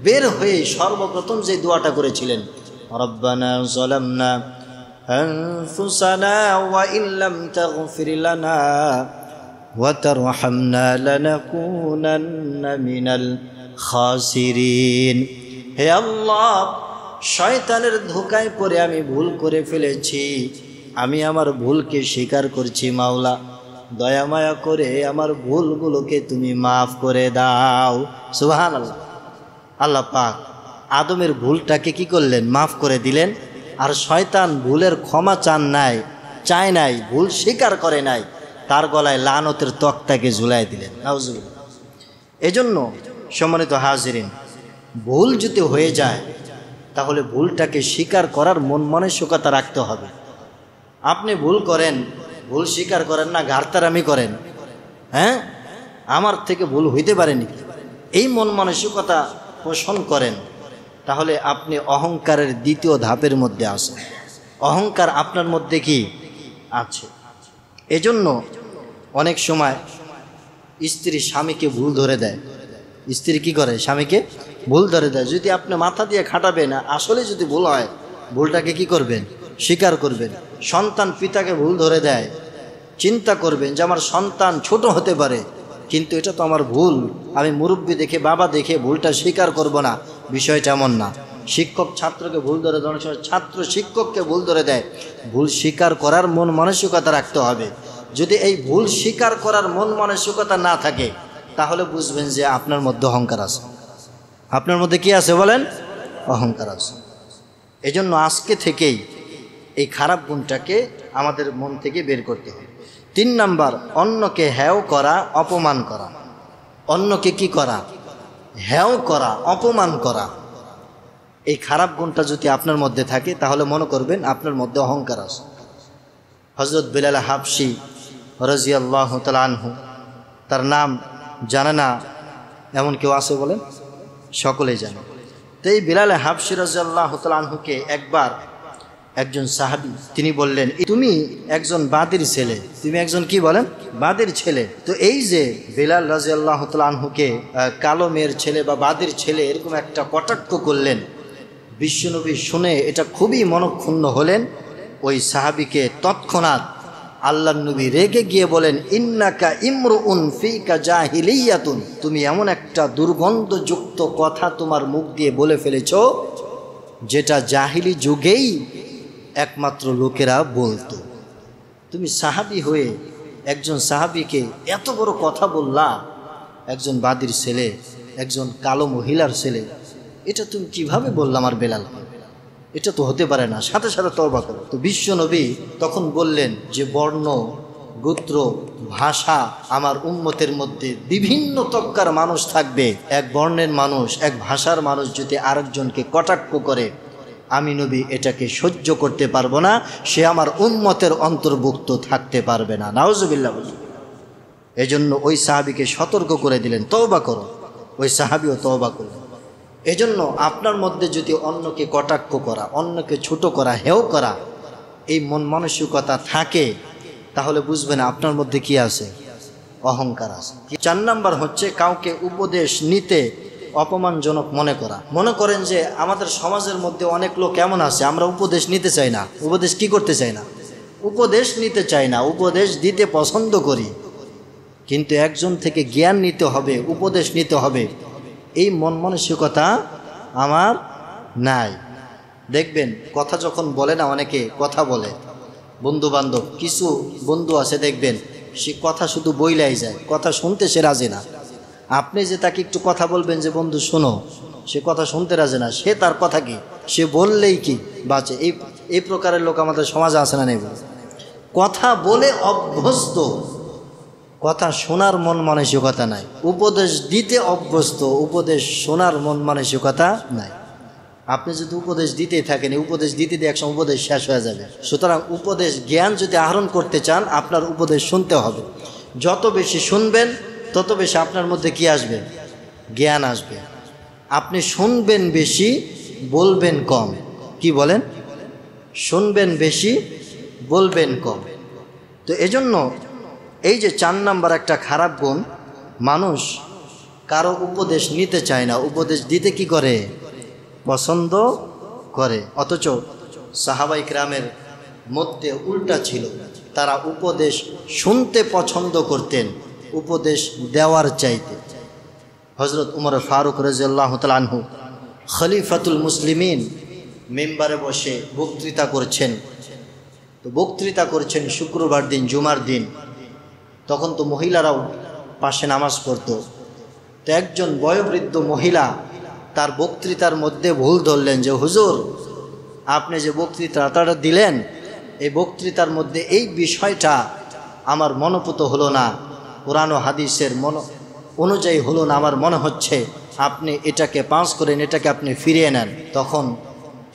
বের হয়ে সর্বপ্রথম যে দোয়াটা করেছিলেন, রব্বানা যালামনা আনফুসানা ওয়া ইল্লাম তাগফির লানা ওয়া তারহামনা লানাকুনান্না মিনাল খাসিরিন। হে আল্লাহ, শয়তানের ধোঁকায় পড়ে আমি ভুল করে ফেলেছি, আমি আমার ভুলকে স্বীকার করছি। মাওলা, দয়া মায়া করে আমার ভুলগুলোকে তুমি মাফ করে দাও। সুবহানাল্লাহ। আল্লাহ পাক আদমের ভুলটাকে কি করলেন? মাফ করে দিলেন। আর শয়তান ভুলের ক্ষমা চায় নাই, ভুল স্বীকার করে নাই, তার গলায় লানতের তক্তাকে ঝুলাই দিলেন। নাউজুবিল্লাহ। এজন্য সম্মানিত হাজিরিন, ভুল যদি হয়ে যায় তাহলে ভুলটাকে স্বীকার করার মন মানসিকতা রাখতে হবে। আপনি ভুল করেন, ভুল স্বীকার করেন না, ঘাড়তারামি করেন, হ্যাঁ আমার থেকে ভুল হইতে পারেনি, এই মন মানসিকতা পোষণ করেন, তাহলে আপনি অহংকারের দ্বিতীয় ধাপের মধ্যে আসেন। অহংকার আপনার মধ্যে কি আছে? এজন্য অনেক সময় স্ত্রী স্বামীকে ভুল ধরে দেয়। স্ত্রী কি করে? স্বামীকে ভুল ধরে দেয়। যদি আপনি মাথা দিয়ে খাটাবেন, আসলে যদি ভুল হয়, ভুলটাকে কি করবেন? স্বীকার করবেন। সন্তান পিতাকে ভুল ধরে দেয়, চিন্তা করবেন যে আমার সন্তান ছোট হতে পারে, কিন্তু এটা তো আমার ভুল, আমি মুরব্বী দেখে, বাবা দেখে ভুলটা স্বীকার করব না। বিষয়টা এমন না। শিক্ষক ছাত্রকে ভুল ধরে দেওয়ার সময় ছাত্র শিক্ষককে ভুল ধরে দেয়, ভুল স্বীকার করার মন মানসিকতা রাখতে হবে। যদি এই ভুল স্বীকার করার মন মানসিকতা না থাকে তাহলে বুঝবেন যে আপনার মধ্যে অহংকার আছে। আপনার মধ্যে কি আছে বলেন? অহংকার আছে। এজন্য আজকে থেকেই এই খারাপ গুণটাকে আমাদের মন থেকে বের করতে হবে। 3 নাম্বার, অন্যকে হেয় করা, অপমান করা। অন্যকে কি করা? হেয় করা, অপমান করা। এই খারাপ গুণটা যদি আপনার মধ্যে থাকে তাহলে মনে করবেন আপনার মধ্যে অহংকার আছে। হযরত বিলাল হাবশী রাদিয়াল্লাহু তাআলা আনহু, তার নাম জানে না এমন কেউ আছে বলেন? সকলেই জানে। তো এই বিলাল হাবশী রাদিয়াল্লাহু তাআলা আনহুকে একবার একজন সাহাবী তিনি বললেন, তুমি একজন বাদীর ছেলে, তুমি একজন কি বলেন? বাদীর ছেলে। তো এই যে বিলাল রাদিয়াল্লাহু তাআলা আনহুকে কালো মেয়ের ছেলে বা বাদীর ছেলে এরকম একটা কটাক্ষ করলেন, বিশ্বনবী শুনে এটা খুবই মনক্ষুণ্ণ হলেন। ওই সাহাবীকে তৎক্ষণাৎ আল্লাহর নবী রেগে গিয়ে বলেন, ইন্নাকা ইমরুউন ফিকা জাহিলিয়াতুন, তুমি এমন একটা দুর্গন্ধযুক্ত কথা তোমার মুখ দিয়ে বলে ফেলেছো যেটা জাহিলি যুগেই একমাত্র লোকেরা বলতো। তুমি সাহাবী হয়ে একজন সাহাবীকে এত বড় কথা বললা, একজন বাদীর ছেলে, একজন কালো মহিলার ছেলে, এটা তুমি কিভাবে বললা আমার বেলাল? এটা তো হতে পারে না, সাথে সাথে তওবা করো। তো বিশ্বনবী তখন বললেন যে বর্ণ, গোত্র, ভাষা আমার উম্মতের মধ্যে বিভিন্ন তবকার মানুষ থাকবে। এক বর্ণের মানুষ, এক ভাষার মানুষ যদি আরেকজনকে কটাক্ষ করে, আমি নবী এটাকে সহ্য করতে পারবো না, সে আমার উম্মতের অন্তর্ভুক্ত থাকতে পারবে না। নাউজুবিল্লাহ। এজন্য ওই সাহাবীকে সতর্ক করে দিলেন, তওবা করো। ওই সাহাবীও তওবা করলেন। এজন্য আপনার মধ্যে যদি অন্যকে কটাক্ষ করা, অন্যকে ছোট করা, হেয় করা এই মন মানসিকতা থাকে তাহলে বুঝবেন আপনার মধ্যে কি আছে? অহংকার আছে। 4 নাম্বার হচ্ছে কাউকে উপদেশ নিতে অপমানজনক মনে করা। মনে করেন যে আমাদের সমাজের মধ্যে অনেক লোক কেমন আছে, আমরা উপদেশ নিতে চাই না। উপদেশ কি করতে চাই না? উপদেশ নিতে চাই না, উপদেশ দিতে পছন্দ করি। কিন্তু একজন থেকে জ্ঞান নিতে হবে, উপদেশ নিতে হবে, এই মন মানসিকতা আমার নাই। দেখবেন কথা যখন বলে না, অনেকে কথা বলে, বন্ধু বান্ধব, কিছু বন্ধু আছে দেখবেন সে কথা শুধু বইলাই যায়, কথা শুনতে সে রাজি না। আপনি যে তাকে একটু কথা বলবেন যে বন্ধু শোনো, সে কথা শুনতে রাজি না, সে তার কথা কি সে বললেই কি বাঁচে। এই প্রকারের লোক আমাদের সমাজে আছে না নেই? কথা বলে অভ্যস্ত, কথা শোনার মন মানসিকতা নাই। উপদেশ দিতে অভ্যস্ত, উপদেশ শোনার মন মানসিকতা নাই। আপনি যদি উপদেশ দিতেই থাকেন, উপদেশ দিতে দিয়ে একসময় উপদেশ শেষ হয়ে যাবে। সুতরাং উপদেশ, জ্ঞান যদি আহরণ করতে চান, আপনার উপদেশ শুনতে হবে। যত বেশি শুনবেন তত বেশি আপনার মধ্যে কি আসবে? জ্ঞান আসবে। আপনি শুনবেন বেশি, বলবেন কম। কি বলেন? শুনবেন বেশি, বলবেন কম। তো এজন্য এই যে 4 নাম্বার একটা খারাপ গুণ, মানুষ কারো উপদেশ নিতে চায় না, উপদেশ দিতে কি করে? পছন্দ করে। অথচ সাহাবায়ে কেরামের মধ্যে উল্টা ছিল, তারা উপদেশ শুনতে পছন্দ করতেন উপদেশ দেওয়ার চাইতে। হযরত উমর ফারুক রাদিয়াল্লাহু তাআলা আনহু খলিফাতুল মুসলিমিন মেম্বারে বসে বক্তৃতা করছেন। তো বক্তৃতা করছেন শুক্রবার দিন, জুমার দিন। তখন তো মহিলারাও পাশে নামাজ পড়তো। তো একজন বয়োবৃদ্ধ মহিলা তার বক্তৃতার মধ্যে ভুল ধরলেন যে হুজুর, আপনি যে বক্তৃতাটা দিলেন, এই বক্তৃতার মধ্যে এই বিষয়টা আমার মনোপুত হলো না, কোরআন ও হাদিসের অনুযায়ী হলো না, আমার মনে হচ্ছে আপনি এটাকে পাস করেন, এটাকে আপনি ফিরিয়ে নেন। তখন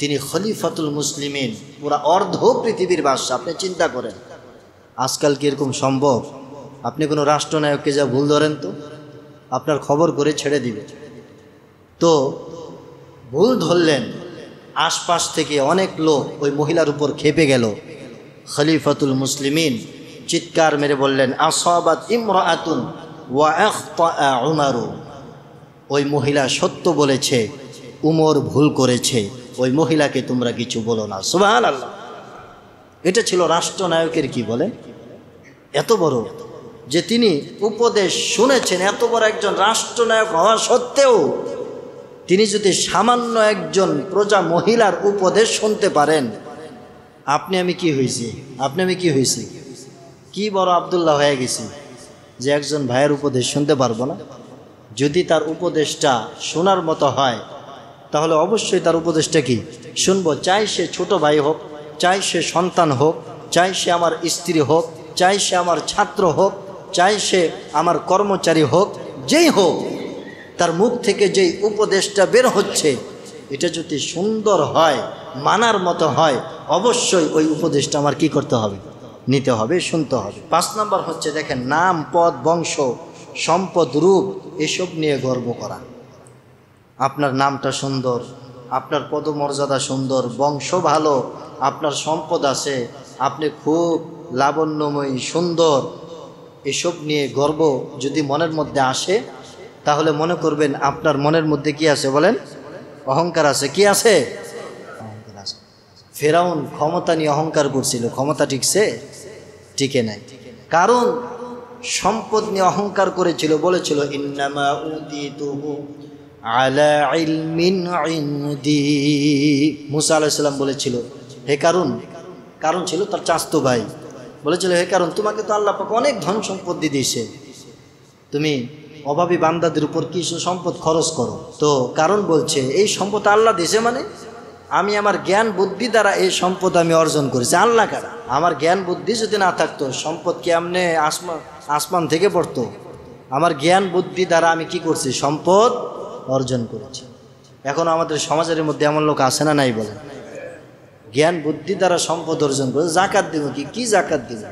তিনি খলিফাতুল মুসলিমিন, পুরা অর্ধ পৃথিবীর বাদশা। আপনি চিন্তা করেন আজকাল কি এরকম সম্ভব? আপনি কোনো রাষ্ট্রনায়ককে যা ভুল ধরেন তো আপনার খবর করে ছেড়ে দিবে। তো ভুল ধরলেন, আশপাশ থেকে অনেক লোক ওই মহিলার উপর খেপে গেল। খলিফাতুল মুসলিমিন চিৎকার মেরে বললেন, আসাবাত ইমরাআতুন ওয়া আখতা উমারু। ওই মহিলা সত্য বলেছে, উমর ভুল করেছে, ওই মহিলাকে তোমরা কিছু বলো না। সুবহানাল্লাহ। এটা ছিল রাষ্ট্রনায়কের কি বলেন এত বড়, যে তিনি উপদেশ শুনেছেন। এত বড় একজন রাষ্ট্রনায়ক হওয়া সত্ত্বেও তিনি যদি সামান্য একজন প্রজা মহিলার উপদেশ শুনতে পারেন, আপনি আমি কি হয়েছি? আপনি আমি কি হয়েছি? কি বড় আব্দুল্লাহ হয়ে গেছি যে একজন ভাইয়ের উপদেশ শুনতে পারবো না? যদি তার উপদেশটা শোনার মতো হয় তাহলে অবশ্যই তার উপদেশটা কি শুনবো। চাই সে ছোট ভাই হোক, চাই সে সন্তান হোক, চাই সে আমার স্ত্রী হোক, চাই সে আমার ছাত্র হোক, চাই সে আমার কর্মচারী হোক, যেই হোক, তার মুখ থেকে যেই উপদেশটা বের হচ্ছে এটা যদি সুন্দর হয়, মানার মতো হয়, অবশ্যই ওই উপদেশটা আমার কি করতে হবে? নিতে হবে, শুনতে হবে। 5 নাম্বার হচ্ছে দেখেন, নাম, পদ, বংশ, সম্পদ, রূপ এসব নিয়ে গর্ব করা। আপনার নামটা সুন্দর, আপনার পদমর্যাদা সুন্দর, বংশ ভালো, আপনার সম্পদ আছে, আপনি খুব লাবণ্যময়ী, সুন্দর, এসব নিয়ে গর্ব যদি মনের মধ্যে আসে তাহলে মনে করবেন আপনার মনের মধ্যে কি আছে বলেন? অহংকার আছে। কি আছে? অহংকার আছে। ফেরাউন ক্ষমতা নিয়ে অহংকার করছিল, ক্ষমতা টিকছে? টিকে নাই। কারণ সম্পদ নিয়ে অহংকার করেছিল, বলেছিল ইন্নামা উতিতুহু আলা ইলমিন ইনদি। মুসা আলাইহিস সালাম বলেছিল, হে কারুন, কারণ ছিল তার চাচাতো ভাই, বলেছিল হে কারুন, তোমাকে তো আল্লাহ পাক অনেক ধন সম্পত্তি দিয়েছে, তুমি অভাবী বান্দাদের উপর কিছু সম্পদ খরচ করো। তো কারণ বলছে এই সম্পদ আল্লাহ দিয়েছে, মানে আমি আমার জ্ঞান বুদ্ধি দ্বারা এই সম্পদ আমি অর্জন করেছি। আল্লাহ কারা? আমার জ্ঞান বুদ্ধি যদি না থাকতো সম্পদ কি আমনে আসমান থেকে পড়তো? আমার জ্ঞান বুদ্ধি দ্বারা আমি কি করছি? সম্পদ অর্জন করেছি। এখন আমাদের সমাজের মধ্যে এমন লোক আছে না নাই বলেন? জ্ঞান বুদ্ধি দ্বারা সম্পদ অর্জন করে জাকাত দিব, কি জাকাত দিব,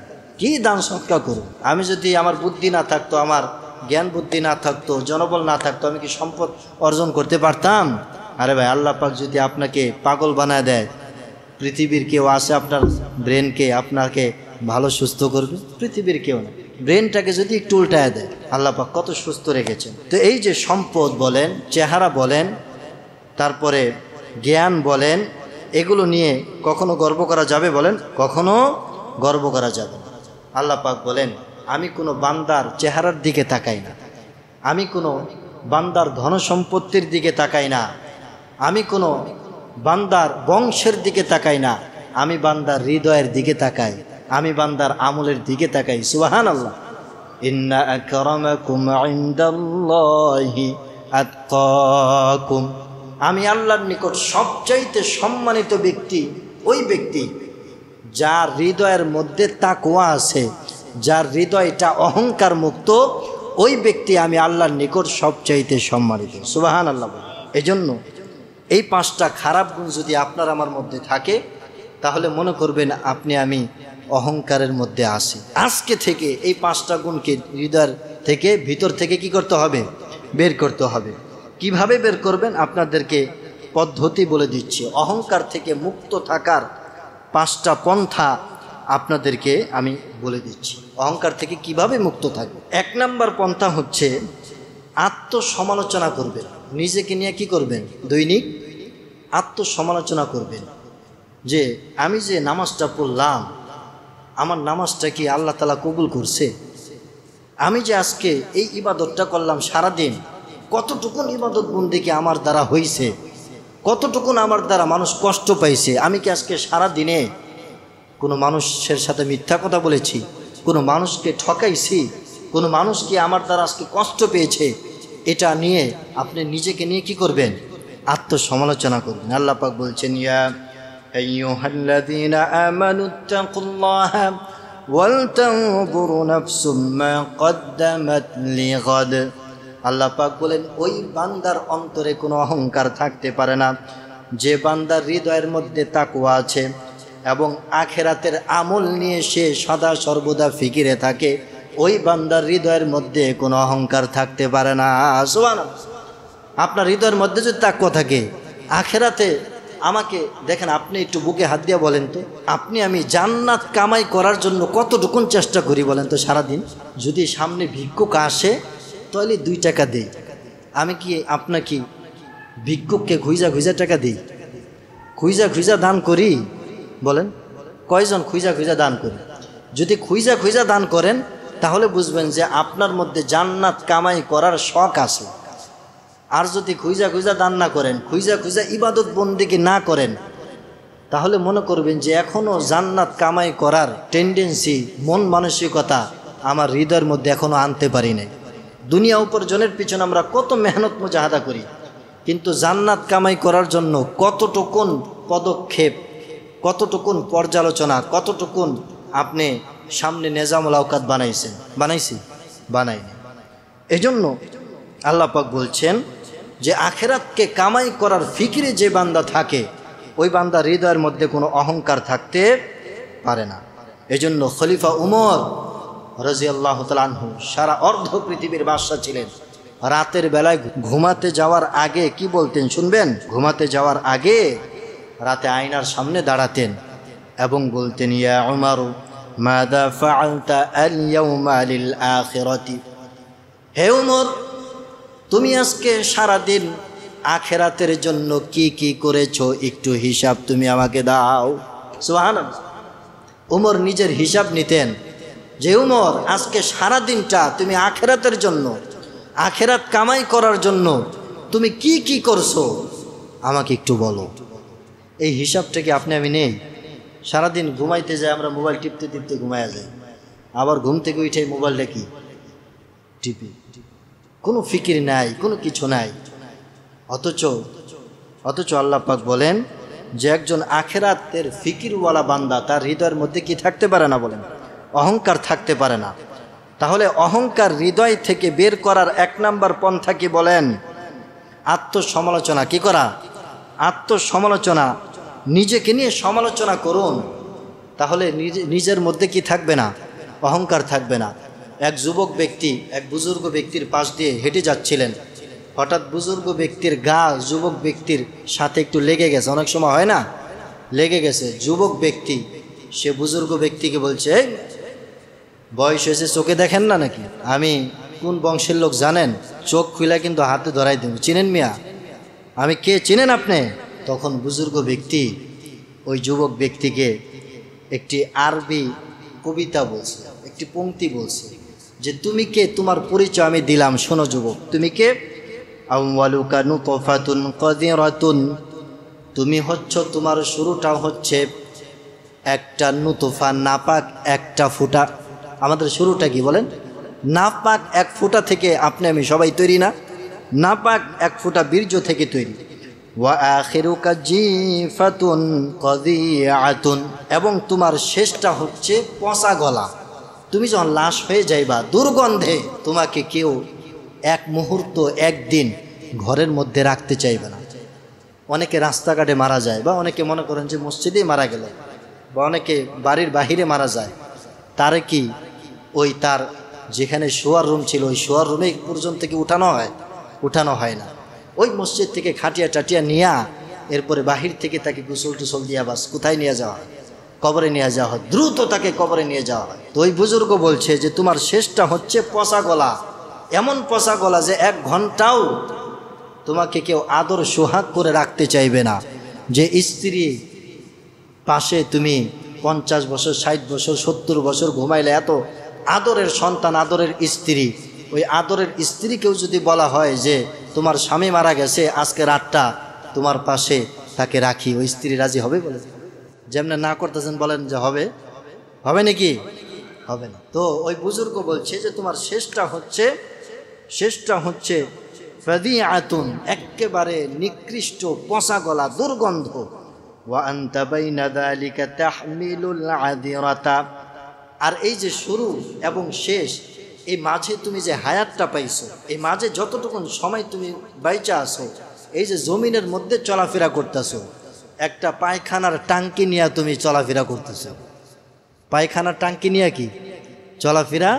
কি দান সৎকার করব? আমি যদি আমার বুদ্ধি না থাকতো, আমার জ্ঞান বুদ্ধি না থাকতো, জনবল না থাকতো, আমি কি সম্পদ অর্জন করতে পারতাম? আরে ভাই, আল্লাহ পাক যদি আপনাকে পাগল বানায় দেয়, পৃথিবীর কেউ আছে আপনার ব্রেনকে আপনাকে ভালো সুস্থ করবে? পৃথিবীর কেউ না। ব্রেনটাকে যদি একটু উল্টায় দেয়, আল্লাহ পাক কত সুস্থ রেখেছেন। তো এই যে সম্পদ বলেন, চেহারা বলেন, তারপরে জ্ঞান বলেন, এগুলো নিয়ে কখনো গর্ব করা যাবে বলেন? কখনো গর্ব করা যাবে না। আল্লাহ পাক বলেন আমি কোনো বান্দার চেহারার দিকে তাকাই না, আমি কোনো বান্দার ধনসম্পত্তির দিকে তাকাই না, আমি কোনো বান্দার বংশের দিকে তাকাই না, আমি বান্দার হৃদয়ের দিকে তাকাই, আমি বান্দার আমলের দিকে তাকাই। সুবহানাল্লাহ। ইন্না আকরামাকুম ইনদাল্লাহি আতকাকুম, আমি আল্লাহর নিকট সবচাইতে সম্মানিত ব্যক্তি ওই ব্যক্তি যার হৃদয়ের মধ্যে তাকওয়া আছে, যার হৃদয়টা অহংকার মুক্ত, ওই ব্যক্তি আমি আল্লাহর নিকট সবচাইতে সম্মানিত। সুবহানাল্লাহ। এজন্য এই 5টা খারাপ গুণ যদি আপনার আমার মধ্যে থাকে তাহলে মনে করবেন আপনি আমি অহংকারের মধ্যে আসি। আজকে থেকে এই 5টা গুণকে হৃদয়ের থেকে ভিতর থেকে কি করতে হবে? বের করতে হবে। কিভাবে বের করবেন আপনাদেরকে পদ্ধতি বলে দিচ্ছি। অহংকার থেকে মুক্ত থাকার 5টা পন্থা আপনাদেরকে আমি বলে দিচ্ছি। অহংকার থেকে কিভাবে মুক্ত থাকবে? 1 নম্বর পন্থা হচ্ছে আত্মসমালোচনা করবেন। নিজেকে নিয়ে কি করবেন? দৈনিক আত্মসমালোচনা করবেন যে আমি যে নামাজটা পড়লাম, আমার নামাজটা কি আল্লাহ তাআলা কবুল করছে? আমি যে আজকে এই ইবাদতটা করলাম সারাদিন, কতটুকুন ইবাদত বন্দেগী আমার দ্বারা হয়েছে, কতটুকুন আমার দ্বারা মানুষ কষ্ট পাইছে? আমি কি আজকে সারা দিনে কোনো মানুষের সাথে মিথ্যা কথা বলেছি? কোনো মানুষকে ঠকাইছি? কোনো মানুষ কি আমার দ্বারা আজকে কষ্ট পেয়েছে? এটা নিয়ে আপনি নিজেকে নিয়ে কি করবেন? আত্মসমালোচনা করবেন। আল্লাহ পাক বলছেন, ইয়া আইয়ুহাল্লাযীনা আমানুত্তাকুল্লাহা ওয়ালতানজুর নাফসুম মা কদ্দামাত লিগাদ। আল্লাহ পাক বলেন, ওই বান্দার অন্তরে কোনো অহংকার থাকতে পারে না যে বান্দার হৃদয়ের মধ্যে তাকওয়া আছে এবং আখেরাতের আমল নিয়ে সে সদা সর্বদা ফিকিরে থাকে। ওই বান্দার হৃদয়ের মধ্যে কোনো অহংকার থাকতে পারে না। সুবহানাল্লাহ। আপনার হৃদয়ের মধ্যে যদি তাকওয়া থাকে, আখেরাতে আমাকে দেখেন, আপনি একটু বুকে হাত দিয়ে বলেন তো, আপনি আমি জান্নাত কামাই করার জন্য কতটুকুন চেষ্টা করি বলেন তো সারাদিন? যদি সামনে ভিক্ষুক আসে তাহলে 2 টাকা দেই। আমি কি আপনাকে ভিক্ষুককে খুঁজা খুঁজা টাকা দিই? খুঁজা খুঁজা দান করি? বলেন কয়জন খুঁজা খুঁজা দান করি? যদি খুঁজা খুঁজা দান করেন তাহলে বুঝবেন যে আপনার মধ্যে জান্নাত কামাই করার শখ আছে। আর যদি খুঁজা খুঁজা দান না করেন, খুঁজা খুঁজা ইবাদত বন্দেগী না করেন, তাহলে মনে করবেন যে এখনও জান্নাত কামাই করার টেন্ডেন্সি, মন মানসিকতা আমার হৃদয়ের মধ্যে এখনও আনতে পারি নাই। দুনিয়া উপার্জনের পিছনে আমরা কত মেহনত মুজাহাদা করি, কিন্তু জান্নাত কামাই করার জন্য কতটুকুন পদক্ষেপ, কতটুকুন পর্যালোচনা, কতটুকুন আপনি সামনে নেজামুল আওকাত বানাইছি? বানাইনি। এজন্য আল্লাহ পাক বলছেন যে আখেরাতকে কামাই করার ফিকিরে যে বান্দা থাকে, ওই বান্দার হৃদয়ের মধ্যে কোনো অহংকার থাকতে পারে না। এজন্য খলিফা উমর রাদিয়াল্লাহু তাআলা আনহু সারা অর্ধ পৃথিবীর বাদশা ছিলেন। রাতের বেলায় ঘুমাতে যাওয়ার আগে কি বলতেন শুনবেন? ঘুমাতে যাওয়ার আগে রাতে আয়নার সামনে দাঁড়াতেন এবং বলতেন, ইয়া উমারু মাযা ফাআলতা আল ইয়াওমা লিল আখিরাতি। হে উমর, তুমি আজকে সারাদিন আখেরাতের জন্য কি কি করেছো একটু হিসাব তুমি আমাকে দাও। সুবহানাল্লাহ। উমর নিজের হিসাব নিতেন যে উমর, আজকে সারাদিনটা তুমি আখেরাতের জন্য, আখেরাত কামাই করার জন্য তুমি কি কি করছো আমাকে একটু বলো। এই হিসাবটা কি আপনি আমি নেই? সারাদিন ঘুমাইতে যাই আমরা, মোবাইল টিপতে টিপতে ঘুমায়া যাই, আবার ঘুম থেকে উঠে মোবাইলটা কি টিপি, কোনো ফিকির নাই, কোনো কিছু নাই। অথচ আল্লাহ পাক বলেন যে একজন আখেরাতের ফিকিরওয়ালা বান্দা তার হৃদয়ের মধ্যে কি থাকতে পারে না? বলেন অহংকার থাকতে পারে না। তাহলে অহংকার হৃদয় থেকে বের করার 1 নম্বর পন্থা কি বলেন? আত্মসমালোচনা। কি করা? আত্মসমালোচনা। নিজেকে নিয়ে সমালোচনা করুন, তাহলে নিজের মধ্যে কি থাকবে না? অহংকার থাকবে না। এক যুবক ব্যক্তি এক বুজুর্গ ব্যক্তির পাশ দিয়ে হেঁটে যাচ্ছিলেন, হঠাৎ বুজুর্গ ব্যক্তির গা যুবক ব্যক্তির সাথে একটু লেগে গেছে। অনেক সময় হয় না, লেগে গেছে। যুবক ব্যক্তি সে বুজুর্গ ব্যক্তিকে বলছে, বয়স হয়েছে, চোখে দেখেন না নাকি? আমি কোন বংশের লোক জানেন? চোখ খুলে কিন্তু হাতে ধরাই দেব। চিনেন মিয়া? আমি কে চিনেন আপনি? তখন বুজুর্গ ব্যক্তি ওই যুবক ব্যক্তিকে একটি আরবি কবিতা বলছে, একটি পংক্তি বলছে। যে তুমি কে, তোমার পরিচয় আমি দিলাম, শোনো যুবক, তুমি কে? আউয়ালুকা নুতফাতুন কাদিরাতুন, তুমি হচ্ছ, তোমার শুরুটা হচ্ছে একটা নুতফা, নাপাক একটা ফুটা। আমাদের শুরুটা কি বলেন? নাপাক এক ফুটা থেকে আপনি আমি সবাই তৈরি না? নাপাক এক ফুটা বীর্য থেকে তৈরি। ওয়া আখিরুকা জিফাতুন কাদিয়াতুন, এবং তোমার শেষটা হচ্ছে পচা গলা। তুমি যখন লাশ হয়ে যাইবা, দুর্গন্ধে তোমাকে কেউ এক মুহূর্ত, একদিন ঘরের মধ্যে রাখতে চাইবে না। অনেকে রাস্তাঘাটে মারা যায়, বা অনেকে মনে করেন যে মসজিদেই মারা গেল, বা অনেকে বাড়ির বাহিরে মারা যায়। তারে কি ওই তার যেখানে শোয়ার রুম ছিল ওই শোয়ার রুমে পর্যন্ত কি উঠানো হয় না। ওই মসজিদ থেকে খাটিয়া টাটিয়া নিয়া এরপরে বাহির থেকে তাকে গোসল টুসল দিয়া বাস কোথায় নিয়ে যাওয়া হয়? কবরে নিয়ে যাওয়া হয়, দ্রুত তাকে কবরে নিয়ে যাওয়া হয়। তো ওই বুজুর্গ বলছে যে তোমার শেষটা হচ্ছে পচা গলা, এমন পচা গলা যে 1 ঘন্টাও তোমাকে কেউ আদর সোহাগ করে রাখতে চাইবে না। যে স্ত্রী পাশে তুমি 50 বছর, 60 বছর, 70 বছর ঘুমাইলে, এত আদরের সন্তান, আদরের স্ত্রী, ওই আদরের স্ত্রীকেও যদি বলা হয় যে তোমার স্বামী মারা গেছে, আজকে রাতটা তোমার পাশে তাকে রাখি, ওই স্ত্রী রাজি হবে? বলে যেমন না করতেছেন বলেন যে হবে নাকি? হবে না। তো ওই বুজুর্গ বলছে যে তোমার শেষটা হচ্ছে ফাদিআতুন, একেবারে নিকৃষ্ট পচা গলা, দুর্গন্ধ। ওয়া আনতা বাইনা যালিকা তাহমিলুল আদিরাতা, আর এই যে শুরু এবং শেষ, এই মাঝে তুমি যে হায়াতটা পাইছো, এই মাঝে যতটুকুন সময় তুমি বাইচা আছো, এই যে জমিনের মধ্যে চলাফেরা করতেছো, একটা পায়খানার টাঙ্কি নিয়ে তুমি চলাফেরা করতেছো। পায়খানার টাঙ্কি নিয়ে কি চলাফেরা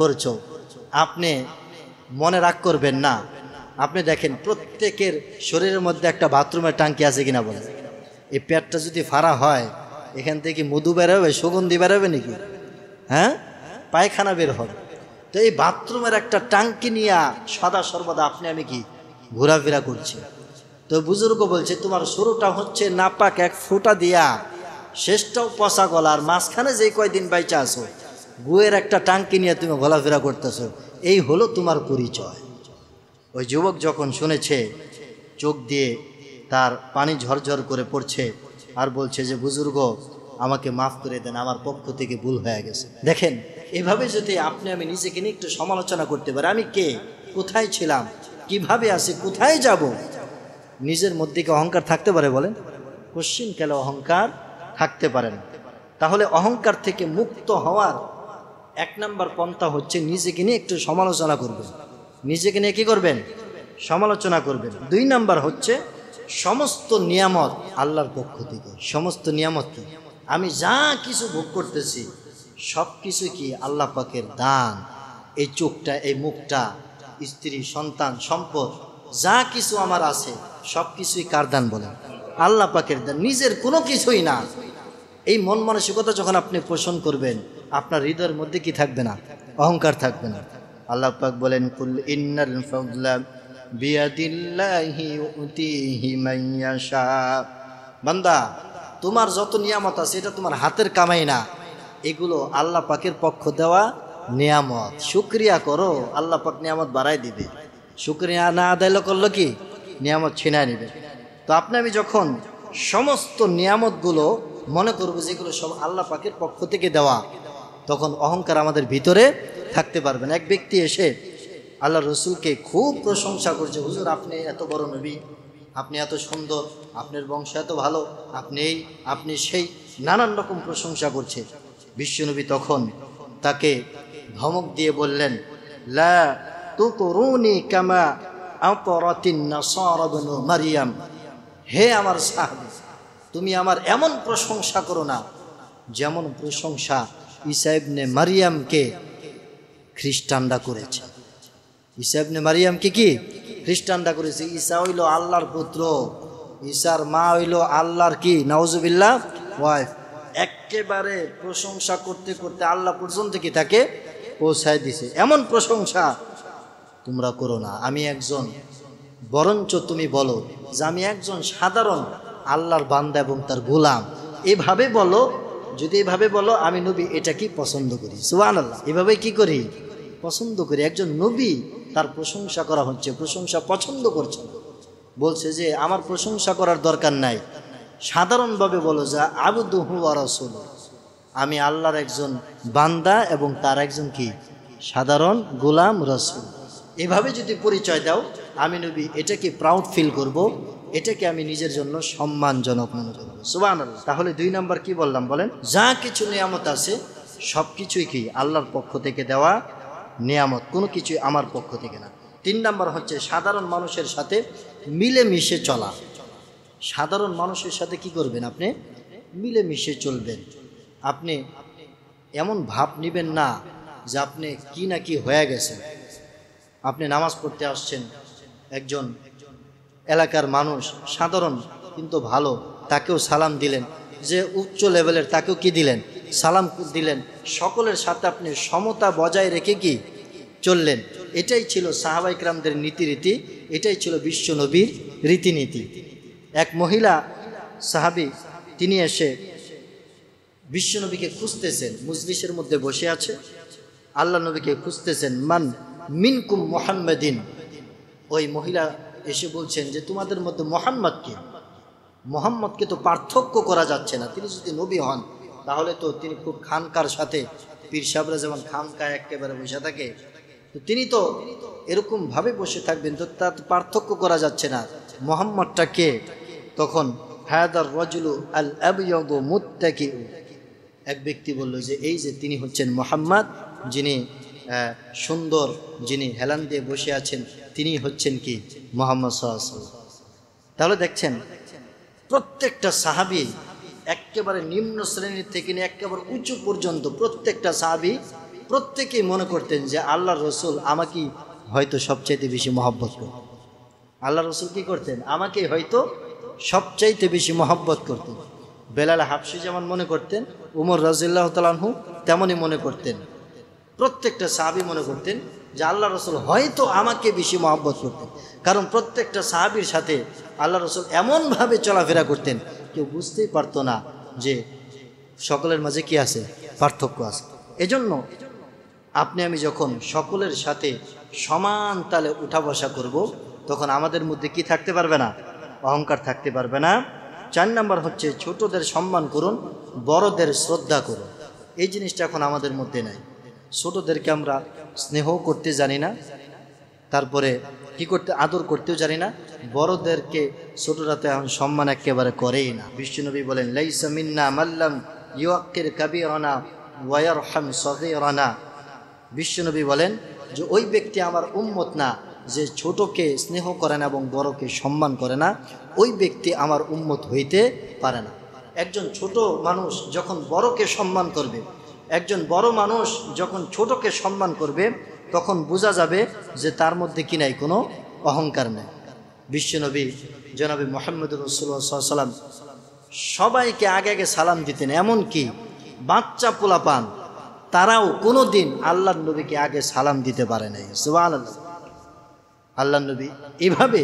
করছো? আপনি মনে রাগ করবেন না, আপনি দেখেন প্রত্যেকের শরীরের মধ্যে একটা বাথরুমের টাঙ্কি আছে কিনা বলেন। এই পেটটা যদি ফাড়া হয়, এখান থেকে মধু বেরোবে, সুগন্ধি বেরোবে নাকি? হ্যাঁ, পায়খানা বের হবে। তো এই বাথরুমের একটা টাঙ্কি নিয়ে সদা সর্বদা আপনি আমি কি ঘোরাফেরা করছি। তো বুজুর্গ বলছে তোমার শুরুটা হচ্ছে নাপাক 1 ফুটা দিয়া, শেষটাও পচা গলা, আর মাঝখানে যেই কয়দিন বাইচা আছো গুয়ের একটা টাঙ্কি নিয়ে তুমি ঘোরাফেরা করতেছো। এই হলো তোমার পরিচয়। ওই যুবক যখন শুনেছে, চোখ দিয়ে তার পানি ঝরঝর করে পড়ছে, আর বলছে যে বুজুর্গ আমাকে মাফ করে দেন, আমার পক্ষ থেকে ভুল হয়ে গেছে। দেখেন, এভাবে যদি আপনি আমি নিজেকে নিয়ে একটু সমালোচনা করতে পারি, আমি কে, কোথায় ছিলাম, কিভাবে আছি, কোথায় যাব, নিজের মধ্যে কি অহংকার থাকতে পারে বলেন? কোশ্চিন কেন অহংকার থাকতে পারে না। তাহলে অহংকার থেকে মুক্ত হওয়ার 1 নম্বর পন্থা হচ্ছে নিজেকে নিয়ে একটু সমালোচনা করবেন। নিজেকে নিয়ে কি করবেন? সমালোচনা করবেন। 2 নম্বর হচ্ছে সমস্ত নিয়ামত আল্লাহর পক্ষ থেকে। সমস্ত নিয়ামত কি? আমি যা কিছু ভোগ করতেছি সব কিছু কি আল্লাহ পাকের দান। এই চোখটা, এই মুখটা, স্ত্রী, সন্তান, সম্পদ, যা কিছু আমার আছে সব কিছুই কার দান বলেন? আল্লাহ পাকের দান, নিজের কোনো কিছুই না। এই মন মানসিকতা যখন আপনি পোষণ করবেন, আপনার হৃদয়ের মধ্যে কি থাকবে না? অহংকার থাকবে না। আল্লাহ পাক বলেন কুল ইন্নাল ফাদলা বিয়াদিল্লাহি ইউতিহি মান ইয়াশা। বান্দা, তোমার যত নিয়ামত আছে এটা তোমার হাতের কামাই না, এগুলো আল্লাহ পাকের পক্ষ দেওয়া নিয়ামত। শুকরিয়া করো, আল্লাহ পাক নিয়ামত বাড়াই দিবে। শুকরিয়া না আদায় করলো কি নিয়ামত ছিনায় নিবে। তো আপনি আমি যখন সমস্ত নিয়ামতগুলো মনে করবো যেগুলো সব আল্লাহ পাকের পক্ষ থেকে দেওয়া, তখন অহংকার আমাদের ভিতরে থাকতে পারবে না। এক ব্যক্তি এসে আল্লাহ রসুলকে খুব প্রশংসা করছে, হুজুর আপনি এত বড় নবী, আপনি এত সুন্দর, আপনার বংশ এত ভালো, আপনি এই, আপনি সেই, নানান রকম প্রশংসা করছে। বিশ্বনবী তখন তাকে ধমক দিয়ে বললেন, লা তুতরুনি কামা আতরাতিন নাসারা ইবনু মারইয়াম। হে আমার সাহাবী, তুমি আমার এমন প্রশংসা করো না যেমন প্রশংসা ঈসা ইবনে মারইয়ামকে খ্রিস্টানরা করেছে। ঈসা ইবনে মারইয়ামকে কি খ্রিস্টানরা করেছে? ঈসা হইল আল্লাহর পুত্র, ঈসার মা হইল আল্লাহর কি নাউজুবিল্লাহ ওয়াইফ। একেবারে প্রশংসা করতে করতে আল্লাহ পর্যন্ত কি তাকে পৌঁছায় দিছে। এমন প্রশংসা তোমরা করো না। আমি একজন, বরঞ্চ তুমি বলো যে আমি একজন সাধারণ আল্লাহর বান্দা এবং তার গোলাম। এভাবে বলো, যদি এভাবে বলো আমি নবী এটা কি পছন্দ করি। সুবহানাল্লাহ। এভাবে কি করি? পছন্দ করি। একজন নবী, তার প্রশংসা করা হচ্ছে, প্রশংসা পছন্দ করছে, বলছে যে আমার প্রশংসা করার দরকার নাই, সাধারণভাবে বলো যা আবদুহু ওয়া রাসূলুহু, আমি আল্লাহর একজন বান্দা এবং তার একজন কি সাধারণ গোলাম রাসূল। এভাবে যদি পরিচয় দাও আমি নবী, এটাকে প্রাউড ফিল করব, এটাকে আমি নিজের জন্য সম্মানজনক মনে করব। সুবহানাল্লাহ। তাহলে 2 নম্বর কি বললাম বলেন? যা কিছু নিয়ামত আছে সব কিছুই কি আল্লাহর পক্ষ থেকে দেওয়া নিয়ামত, কোনো কিছুই আমার পক্ষ থেকে না। 3 নম্বর হচ্ছে সাধারণ মানুষের সাথে মিলেমিশে চলা। সাধারণ মানুষের সাথে কি করবেন? আপনি মিলেমিশে চলবেন। আপনি এমন ভাব নেবেন না যে আপনি কি না কি হয়ে গেছেন। আপনি নামাজ পড়তে আসছেন, একজন এলাকার মানুষ সাধারণ কিন্তু ভালো, তাকেও সালাম দিলেন, যে উচ্চ লেভেলের তাকেও কি দিলেন? সালাম দিলেন। সকলের সাথে আপনি সমতা বজায় রেখে কি চললেন। এটাই ছিল সাহাবায়ে কেরামদের নীতিরীতি, এটাই ছিল বিশ্বনবীর রীতিনীতি। এক মহিলা সাহাবী, তিনি এসে বিশ্বনবীকে খুঁজতেছেন, মজলিসের মধ্যে বসে আছে, আল্লাহ নবীকে খুঁজতেছেন। মান মিনকুম মুহাম্মাদিন, ওই মহিলা এসে বলছেন যে তোমাদের মধ্যে মোহাম্মদকে, মোহাম্মদকে তো পার্থক্য করা যাচ্ছে না, তিনি যদি নবী হন তাহলে তো তিনি খুব খানকার সাথে, পীর সাহেবরা যেমন খানকায় একেবারে বসে থাকে, তো তিনি তো এরকমভাবে বসে থাকবেন, তো তার পার্থক্য করা যাচ্ছে না, মোহাম্মদটা কে? তখন হাদার রাজুলু আল আবয়াদু মুত্তাকিউ, এক ব্যক্তি বলল যে এই যে তিনি হচ্ছেন মোহাম্মদ, যিনি সুন্দর, যিনি হেলান দিয়ে বসে আছেন, তিনি হচ্ছেন কি মুহাম্মদ সাল্লাল্লাহু আলাইহি ওয়াসাল্লাম। তাহলে দেখছেন প্রত্যেকটা সাহাবী একেবারে নিম্ন শ্রেণীর থেকে নিয়ে একেবারে উঁচু পর্যন্ত প্রত্যেকটা সাহাবী প্রত্যেকেই মনে করতেন যে আল্লাহর রসুল আমাকেই হয়তো সবচাইতে বেশি মহব্বত করতেন। আল্লাহ রসুল কি করতেন? আমাকেই হয়তো সবচাইতে বেশি মহব্বত করতেন। বেলাল হাবশি যেমন মনে করতেন, উমর রাদিয়াল্লাহু তাআলা আনহু তেমনই মনে করতেন। প্রত্যেকটা সাহাবী মনে করতেন যে আল্লাহ রসুল হয়তো আমাকে বেশি মহব্বত করতেন, কারণ প্রত্যেকটা সাহাবীর সাথে আল্লাহ রসুল এমনভাবে চলাফেরা করতেন কেউ বুঝতেই পারতো না যে সকলের মাঝে কি আছে, পার্থক্য আছে। এজন্য আপনি আমি যখন সকলের সাথে সমান তালে উঠা বসা করব, তখন আমাদের মধ্যে কি থাকতে পারবে না? অহংকার থাকতে পারবে না। 4 নম্বর হচ্ছে ছোটদের সম্মান করুন, বড়দের শ্রদ্ধা করুন। এই জিনিসটা এখন আমাদের মধ্যে নাই। ছোটদেরকে আমরা স্নেহ করতে জানি না, তারপরে কি করতে, আদর করতেও জানি না। বড়দেরকে ছোটরা তো এখন সম্মান একেবারে করেই না। বিশ্বনবী বলেন লাইসা মিন্না মাল্লাম ইউআক্কির কাবীরানা ওয়া ইয়ারহাম সগীরানা। বিশ্বনবী বলেন যে ওই ব্যক্তি আমার উম্মত না যে ছোটকে স্নেহ করে না এবং বড়কে সম্মান করে না, ওই ব্যক্তি আমার উম্মত হইতে পারে না। একজন ছোট মানুষ যখন বড়কে সম্মান করবে, একজন বড় মানুষ যখন ছোটকে সম্মান করবে, তখন বোঝা যাবে যে তার মধ্যে কি নাই, কোনো অহংকার নেই। বিশ্বনবী জনাবে মুহাম্মদুর রাসূলুল্লাহ সাল্লাল্লাহু আলাইহি ওয়াসাল্লাম সবাইকে আগে আগে সালাম দিতেন, এমনকি বাচ্চা পোলাপান তারাও কোনো দিন আল্লাহর নবীকে আগে সালাম দিতে পারে নাই। সুবহানাল্লাহ। আল্লাহর নবী এভাবে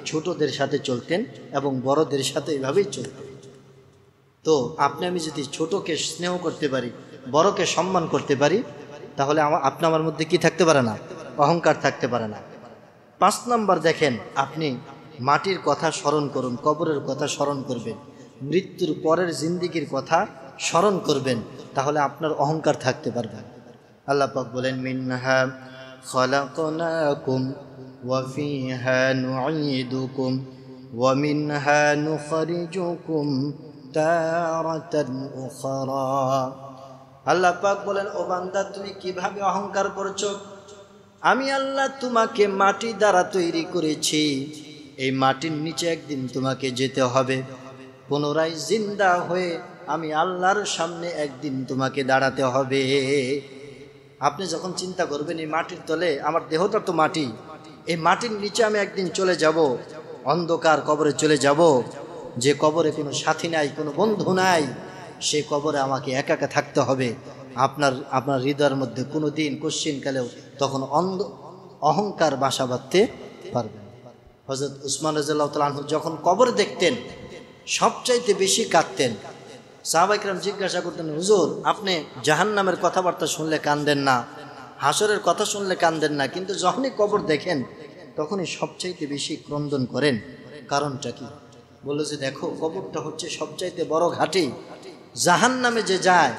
ছোটদের সাথে চলতেন এবং বড়দের সাথে এভাবেই চলতেন। তো আপনি আমি যদি ছোটকে স্নেহ করতে পারি, বড়কে সম্মান করতে পারি, তাহলে আপনি আমার মধ্যে কি থাকতে পারে না? অহংকার থাকতে পারে না। 5 নম্বর দেখেন, আপনি মাটির কথা স্মরণ করুন, কবরের কথা স্মরণ করবেন, মৃত্যুর পরের জিন্দেগির কথা স্মরণ করবেন, তাহলে আপনার অহংকার থাকতে পারবে। আল্লাহ পাক বলেন মিনহা খালাকনাকুম ওয়া ফিহা নুঈদুকুম ওয়া মিনহা নুখরিজুকুম তারাতান উখরা। আল্লাহ পাক বলেন ও বান্দা, তুমি কিভাবে অহংকার করছো? আমি আল্লাহ তোমাকে মাটি দ্বারা তৈরি করেছি, এই মাটির নিচে একদিন তোমাকে যেতে হবে, পুনরায় জিন্দা হয়ে আমি আল্লাহর সামনে একদিন তোমাকে দাঁড়াতে হবে। আপনি যখন চিন্তা করবেন এই মাটির তলে, আমার দেহটা তো মাটি, এই মাটির নিচে আমি একদিন চলে যাব, অন্ধকার কবরে চলে যাব, যে কবরে কোনো সাথী নাই, কোনো বন্ধু নাই, সে কবরে আমাকে একা একা থাকতে হবে। আপনার হৃদয়ের মধ্যে কোনো দিন কোশ্চিনকালেও তখন অহংকার বাসা বাঁধতে পারবে। হযরত উসমান রাদিয়াল্লাহু তাআলা আনহু যখন কবর দেখতেন সবচাইতে বেশি কাঁদতেন। সাহাবায়ে কেরাম জিজ্ঞাসা করতেন, হুজুর আপনি জাহান্নামের কথাবার্তা শুনলে কাঁদেন না, হাসরের কথা শুনলে কান্দেন না, কিন্তু যখনই কবর দেখেন তখনই সবচাইতে বেশি ক্রন্দন করেন। কারণটা কি? বললো যে দেখো, কবরটা হচ্ছে সবচাইতে বড় ঘাঁটি। জাহান্নামে যে যায়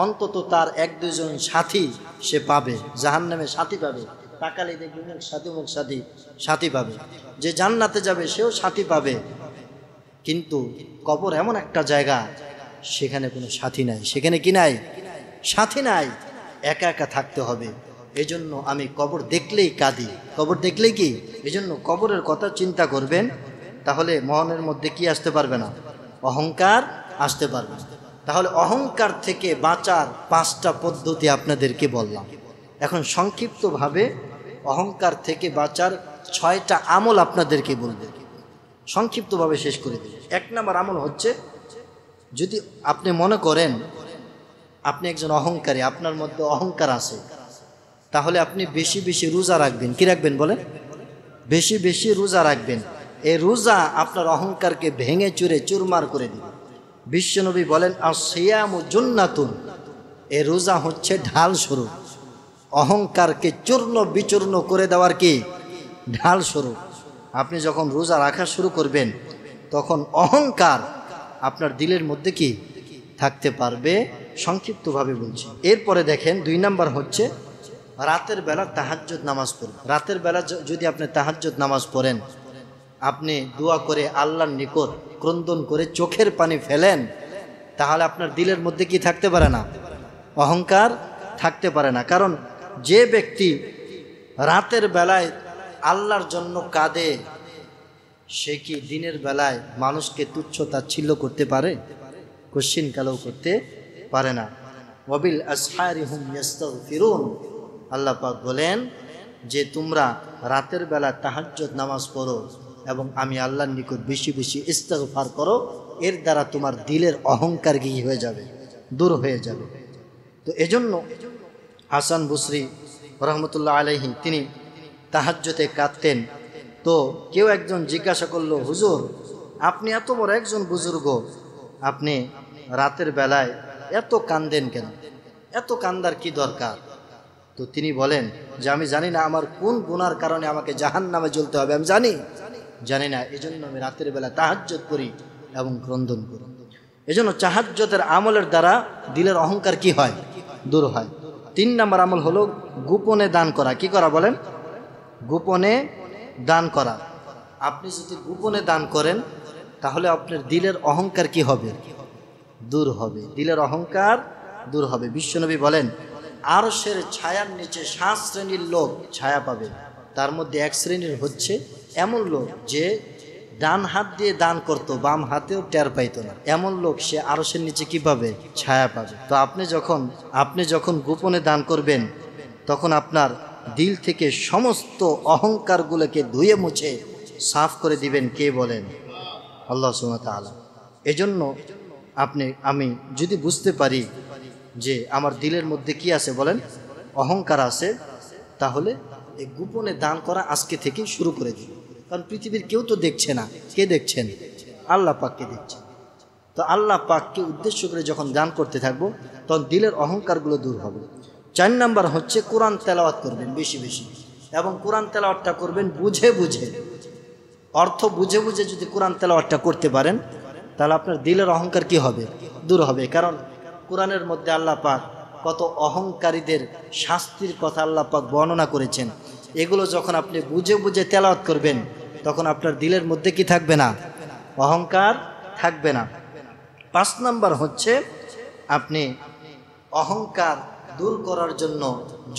অন্তত তার 1-2 জন সাথী সে পাবে, জাহান্নামে সাথী পাবে। তাকালে দেখবে অমুক সাথী পাবে। যে জান্নাতে যাবে সেও সাথী পাবে। কিন্তু কবর এমন একটা জায়গা, সেখানে কোনো সাথী নাই। সেখানে কি নাই? সাথী নাই, একা একা থাকতে হবে। এজন্য আমি কবর দেখলেই কাঁদি। কবর দেখলেই কি? এজন্য কবরের কথা চিন্তা করবেন, তাহলে মনের মধ্যে কি আসতে পারবে না? অহংকার আসতে পারবে। তাহলে অহংকার থেকে বাঁচার 5টা পদ্ধতি আপনাদেরকে বললাম। এখন সংক্ষিপ্তভাবে অহংকার থেকে বাঁচার 6টা আমল আপনাদেরকে বলবে, সংক্ষিপ্তভাবে শেষ করে দেবে। 1 নম্বর আমল হচ্ছে, যদি আপনি মনে করেন আপনি একজন অহংকারী, আপনার মধ্যে অহংকার আছে, তাহলে আপনি বেশি বেশি রোজা রাখবেন। কি রাখবেন বলেন? বেশি বেশি রোজা রাখবেন। এই রোজা আপনার অহংকারকে ভেঙে চুরে চুরমার করে দিবে। বিশ্বনবী বলেন, আসিয়ামু জুন্নাতুন, এই রোজা হচ্ছে ঢাল স্বরূপ, অহংকারকে চূর্ণ বিচূর্ণ করে দেওয়ার কি ঢাল স্বরূপ। আপনি যখন রোজা রাখা শুরু করবেন, তখন অহংকার আপনার দিলের মধ্যে কি থাকতে পারবে। সংক্ষিপ্তভাবে বলছি। এরপরে দেখেন 2 নাম্বার হচ্ছে, রাতের বেলা তাহাজ্জুদ নামাজ পড়ুন। রাতের বেলা যদি আপনি তাহাজ্জুদ নামাজ পড়েন, আপনি দোয়া করে আল্লাহর নিকট ক্রন্দন করে চোখের পানি ফেলেন, তাহলে আপনার দিলের মধ্যে কি থাকতে পারে না? অহংকার থাকতে পারে না। কারণ যে ব্যক্তি রাতের বেলায় আল্লাহর জন্য কাঁদে, সে কি দিনের বেলায় মানুষকে তুচ্ছ তাচ্ছিল্য করতে পারে? কোশ্চিন কালেও করতে পারে না। ওয়াবিল আসহারি হুম ইস্তাগফিরুন, আল্লাহ পাক বলেন যে তোমরা রাতের বেলা তাহাজ্জুদ নামাজ পড়ো এবং আমি আল্লাহর নিকট বেশি বেশি ইস্তিগফার করো, এর দ্বারা তোমার দিলের অহংকার কি হয়ে যাবে? দূর হয়ে যাবে। তো এজন্য হাসান বসরি রহমতুল্লাহ আলাইহি তিনি তাহাজ্জুদে কাঁদতেন। তো কেউ একজন জিজ্ঞাসা করলো, হুজুর আপনি এত বড় একজন বুজুর্গ, আপনি রাতের বেলায় এত কান্দেন কেন? এত কান্দার কি দরকার? তো তিনি বলেন যে আমি জানি না আমার কোন গুনার কারণে আমাকে জাহান্নামে জ্বলতে হবে, আমি জানি না। এজন্য আমি রাতের বেলা তাহাজ্জুদ করি এবং ক্রন্দন করি। এজন্য তাহাজ্জুদের আমলের দ্বারা দিলের অহংকার কি হয়? দূর হয়। 3 নম্বর আমল হলো গোপনে দান করা। কি করা বলেন? গোপনে দান করা। আপনি যদি গোপনে দান করেন, তাহলে আপনার দিলের অহংকার কি হবে? দূর হবে। দিলের অহংকার দূর হবে। বিশ্বনবী বলেন, আরশের ছায়ার নিচে 7 শ্রেণীর লোক ছায়া পাবে। তার মধ্যে 1 শ্রেণীর হচ্ছে এমন লোক যে ডান হাত দিয়ে দান করত, বাম হাতেও টের পাইতো না। এমন লোক সে আরশের নিচে কি পাবে? ছায়া পাবে। তো আপনি যখন গোপনে দান করবেন, তখন আপনার দিল থেকে সমস্ত অহংকারগুলোকে ধুয়ে মুছে সাফ করে দিবেন। কে বলেন? আল্লাহ সুবহানাহু ওয়া তাআলা। এজন্য আমি যদি বুঝতে পারি যে আমার দিলের মধ্যে কি আছে বলেন? অহংকার আছে, তাহলে এই গোপনে দান করা আজকে থেকে শুরু করে দিই। কারণ পৃথিবীর কেউ তো দেখছে না। কে দেখছেন? আল্লাহ পাককে দেখছেন। তো আল্লাহ পাককে উদ্দেশ্য করে যখন দান করতে থাকবো, তখন দিলের অহংকারগুলো দূর হবে। 4 নাম্বার হচ্ছে কোরআন তেলাওয়াত করবেন বেশি বেশি, এবং কোরআন তেলাওয়াতটা করবেন বুঝে বুঝে, অর্থ বুঝে বুঝে। যদি কোরআন তেলাওয়াতটা করতে পারেন, তাহলে আপনার দিলের অহংকার কি হবে? দূর হবে। কারণ কোরআনের মধ্যে আল্লাহ পাক কত অহংকারীদের শাস্তির কথা আল্লাহ পাক বর্ণনা করেছেন। এগুলো যখন আপনি বুঝে বুঝে তেলাওয়াত করবেন, তখন আপনার দিলের মধ্যে কি থাকবে না? অহংকার থাকবে না। 5 নাম্বার হচ্ছে, আপনি অহংকার দূর করার জন্য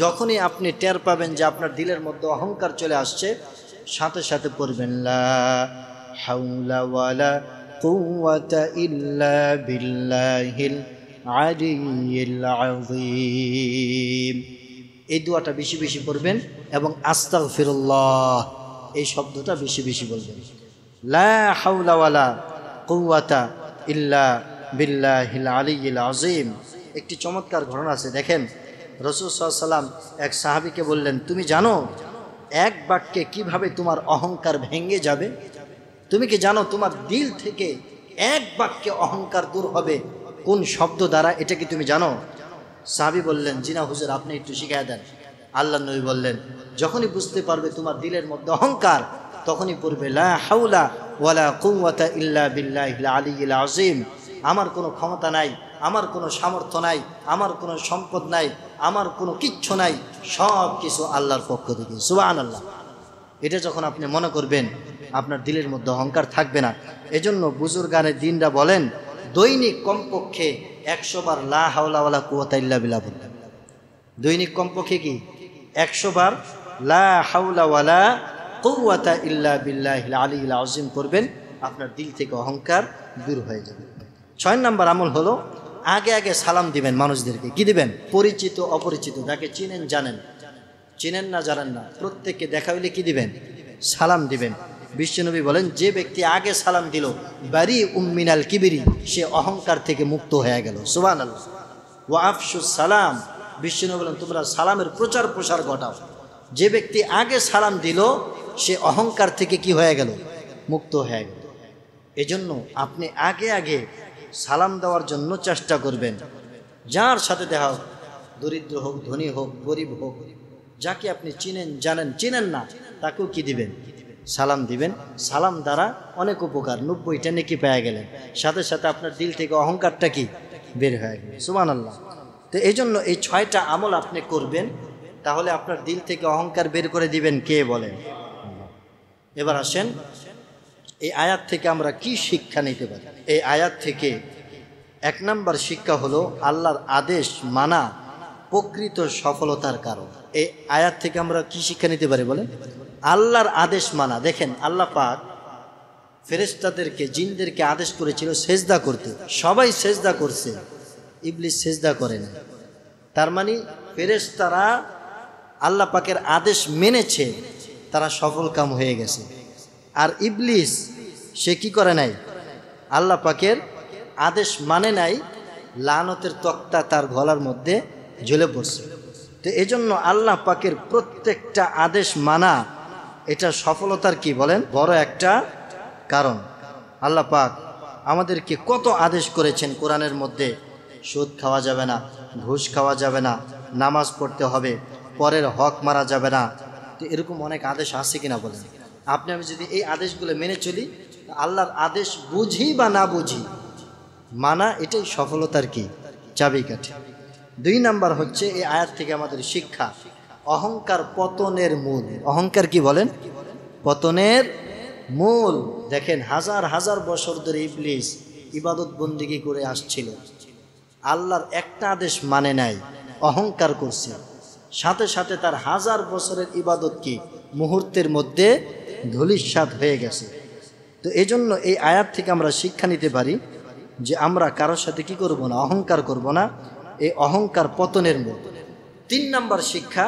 যখনই আপনি টের পাবেন যে আপনার দিলের মধ্যে অহংকার চলে আসছে, সাথে সাথে পড়বেন লা হাওলা ওয়ালা কুওয়াতা ইল্লা বিল্লাহিল আলিয়্যিল আযীম। এই দোয়াটা বেশি বেশি পড়বেন এবং আস্তাগফিরুল্লাহ এই শব্দটা বেশি বেশি বলবেন। লা হাওলা ওয়ালা কুওয়াতা ইল্লা বিল্লাহিল আলিয়্যিল আযীম। একটি চমৎকার ঘটনা আছে। দেখেন, রাসূল সাল্লাল্লাহু আলাইহি ওয়াসাল্লাম এক সাহাবীকে বললেন, তুমি জানো এক বাক্যে কিভাবে তোমার অহংকার ভেঙে যাবে? তুমি কি জানো তোমার দিল থেকে এক বাক্যে অহংকার দূর হবে কোন শব্দ দ্বারা? এটা কি তুমি জানো? সাহাবী বললেন, জি না হুজুর, আপনি একটু শিখিয়ে দেন। আল্লাহ নবী বললেন, যখনই বুঝতে পারবে তোমার দিলের মধ্যে অহংকার, তখনই পড়বে লা হাওলা ওয়ালা কুওয়াতা ইল্লা বিল্লাহিল আলিয়্যিল আযীম। আমার কোনো ক্ষমতা নাই, আমার কোনো সামর্থ্য নাই, আমার কোনো সম্পদ নাই, আমার কোনো কিচ্ছু নাই, সব কিছু আল্লাহর পক্ষ থেকে। সুবহানাল্লাহ। এটা যখন আপনি মনে করবেন, আপনার দিলের মধ্যে অহংকার থাকবে না। এজন্য বুজুর্গানে দিনরা বলেন, দৈনিক কমপক্ষে 100 বার লা হাওলা ওয়ালা কুওয়াতা ইল্লা বিল্লাহ বলবেন। দৈনিক কমপক্ষে কি 100 বার লা হাওলা ওয়ালা কুওয়াতা ইল্লা বিল্লাহিল আলিয়্যিল আযীম করবেন, আপনার দিল থেকে অহংকার দূর হয়ে যাবে। 6 নম্বর আমল হলো, আগে আগে সালাম দিবেন মানুষদেরকে। কি দিবেন? পরিচিত অপরিচিত, যাকে চিনেন জানেন, চিনেন না জানেন না, প্রত্যেককে দেখা হইলে কি দিবেন? সালাম দিবেন। বিশ্বনবী বলেন, যে ব্যক্তি আগে সালাম দিল বারি মিনাল কিবরি, সে অহংকার থেকে মুক্ত হয়ে গেল। সুবহানাল্লাহ। ওয়া আফশুস সালাম, বিশ্বনবী বলেন তোমরা সালামের প্রচার প্রসার ঘটাও। যে ব্যক্তি আগে সালাম দিল সে অহংকার থেকে কি হয়ে গেল? মুক্ত হয়ে গেল। এজন্য আপনি আগে আগে সালাম দেওয়ার জন্য চেষ্টা করবেন। যার সাথে দেখা হোক, দরিদ্র হোক, ধনী হোক, গরিব হোক, যাকে আপনি চিনেন জানেন, চিনেন না, তাকেও কি দিবেন? সালাম দিবেন। সালাম দ্বারা অনেক উপকার, 90টা নেকি পেয়ে গেলেন, সাথে সাথে আপনার দিল থেকে অহংকারটা কি বের হয়ে গেল। সুবহানাল্লাহ। তো এই জন্য এই 6টা আমল আপনি করবেন, তাহলে আপনার দিল থেকে অহংকার বের করে দিবেন কে বলেন? এবার আসেন, এই আয়াত থেকে আমরা কি শিক্ষা নিতে পারি? এই আয়াত থেকে 1 নম্বর শিক্ষা হলো, আল্লাহর আদেশ মানা প্রকৃত সফলতার কারণ। এই আয়াত থেকে আমরা কি শিক্ষা নিতে পারি বলেন? আল্লাহর আদেশ মানা। দেখেন, আল্লাহ পাক ফেরেশতাদেরকে, জিনদেরকে আদেশ করেছিল সেজদা করতে, সবাই সেজদা করছে, ইবলিস সেজদা করে না। তার মানে ফেরেশতারা আল্লাহ পাকের আদেশ মেনেছে, তারা সফল কাম হয়ে গেছে। আর ইবলিস সে কি করে নাই? আল্লাহ পাকের আদেশ মানে নাই, লানতের তক্তা তার গলার মধ্যে ঝুলে পড়ছে। তো এজন্য আল্লাহ পাকের প্রত্যেকটা আদেশ মানা, এটা সফলতার কি বলেন? বড় একটা কারণ। আল্লাহ পাক আমাদেরকে কত আদেশ করেছেন কোরআনের মধ্যে। সুদ খাওয়া যাবে না, ঘুষ খাওয়া যাবে না, নামাজ পড়তে হবে, পরের হক মারা যাবে না। তো এরকম অনেক আদেশ আছে কিনা বলেন? আপনি আমি যদি এই আদেশগুলো মেনে চলি, আল্লাহর আদেশ বুঝি বা না বুঝি, মানা এটাই সফলতার কি চাবিকাঠি। 2 নম্বর হচ্ছে, এই আয়াত থেকে আমাদের শিক্ষা, অহংকার পতনের মূল। অহংকার কি বলেন? পতনের মূল। দেখেন, হাজার হাজার বছর ধরে ইবলিস ইবাদত বন্দিগি করে আসছিল, আল্লাহর একটা আদেশ মানে নাই, অহংকার করছে, সাথে সাথে তার হাজার বছরের ইবাদত কি মুহূর্তের মধ্যে ধূলিসাৎ হয়ে গেছে। তো এই জন্য এই আয়াত থেকে আমরা শিক্ষা নিতে পারি যে আমরা কারোর সাথে কি করব না? অহংকার করব না। এই অহংকার পতনের মূল। 3 নম্বর শিক্ষা,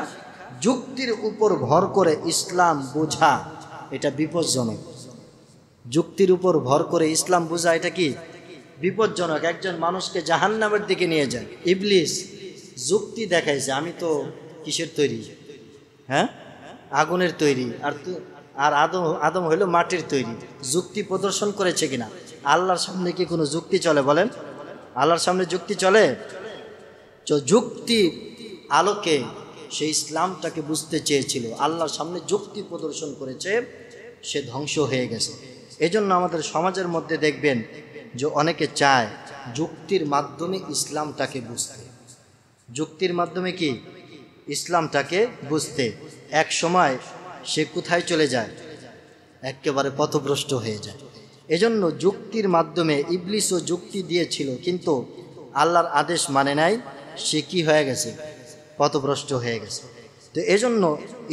যুক্তির উপর ভর করে ইসলাম বোঝা, এটা বিপজ্জনক। যুক্তির উপর ভর করে ইসলাম বোঝা, এটা কি বিপজ্জনক, একজন মানুষকে জাহান্নামের দিকে নিয়ে যায়। ইবলিস যুক্তি দেখাইছে, আমি তো কিসের তৈরি? হ্যাঁ, আগুনের তৈরি। আর আদম হইল মাটির তৈরি। যুক্তি প্রদর্শন করেছে কিনা? আল্লাহর সামনে কি কোনো যুক্তি চলে বলেন? আল্লাহর সামনে যুক্তি চলে? যুক্তি আলোকে সে ইসলামটাকে বুঝতে চেয়েছিল, আল্লাহর সামনে যুক্তি প্রদর্শন করেছে, সে ধ্বংস হয়ে গেছে। এজন্য আমাদের সমাজের মধ্যে দেখবেন যে অনেকে চায় যুক্তির মাধ্যমে ইসলামটাকে বুঝতে। যুক্তির মাধ্যমে কি ইসলামটাকে বুঝতে। এক সময় সে কোথায় চলে যায়? একেবারে পথভ্রষ্ট হয়ে যায়। এজন্য যুক্তির মাধ্যমে, ইবলিসও যুক্তি দিয়েছিল কিন্তু আল্লাহর আদেশ মানে নাই, সে কি হয়ে গেছে? পথভ্রষ্ট হয়ে গেছে। তো এজন্য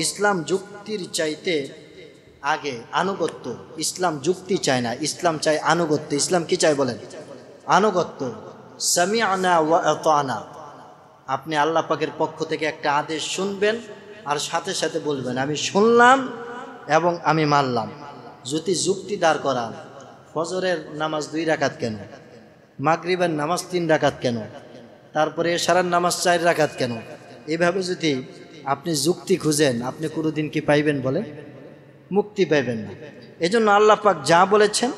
ইসলাম যুক্তির চাইতে আগে আনুগত্য। ইসলাম যুক্তি চায় না, ইসলাম চায় আনুগত্য। ইসলাম কি চায় বলেন? আনুগত্য। সামিআনা ওয়া আতানা। আপনি আল্লাহ পাকের পক্ষ থেকে একটা আদেশ শুনবেন আর সাথে সাথে বলবেন আমি শুনলাম এবং আমি মানলাম। যদি যুক্তি দাঁড় করান, ফজরের নামাজ 2 রাকাত কেন, মাগরিবের নামাজ 3 রাকাত কেন, তারপরে এশারের নামাজ 4 রাকাত কেন, এভাবে যদি আপনি যুক্তি খুঁজেন, আপনি কোনোদিন কি পাইবেন বলে? মুক্তি পাইবেন না। এজন্য আল্লাহ পাক যা বলেছেন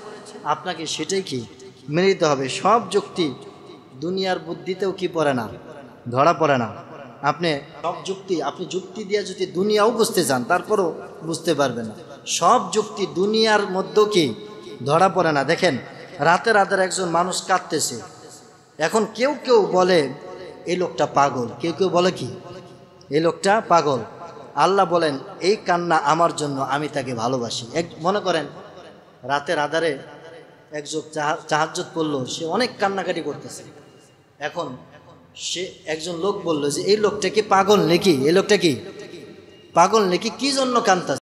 আপনাকে সেটাই কি মেনে নিতে হবে। সব যুক্তি দুনিয়ার বুদ্ধিতেও কি পড়ে না, ধরা পড়ে না। আপনি সব যুক্তি, আপনি যুক্তি দিয়ে যদি দুনিয়াও বুঝতে চান তারপরও বুঝতে পারবেন না। সব যুক্তি দুনিয়ার মধ্যেও কি ধরা পড়ে না। দেখেন রাতে রাতের একজন মানুষ কাঁদতেছে, এখন কেউ কেউ বলে এই লোকটা পাগল, কেউ কেউ বলে কি এই লোকটা পাগল। আল্লাহ বলেন এই কান্না আমার জন্য, আমি তাকে ভালোবাসি। মনে করেন রাতের আধারে একজন তাহাজ্জুদ পড়লো, সে অনেক কান্নাকাটি করতেছে। এখন সে একজন লোক বলল যে এই লোকটা কি পাগল নাকি, এই লোকটা কি পাগল নাকি, কি জন্য কাঁদতেছে?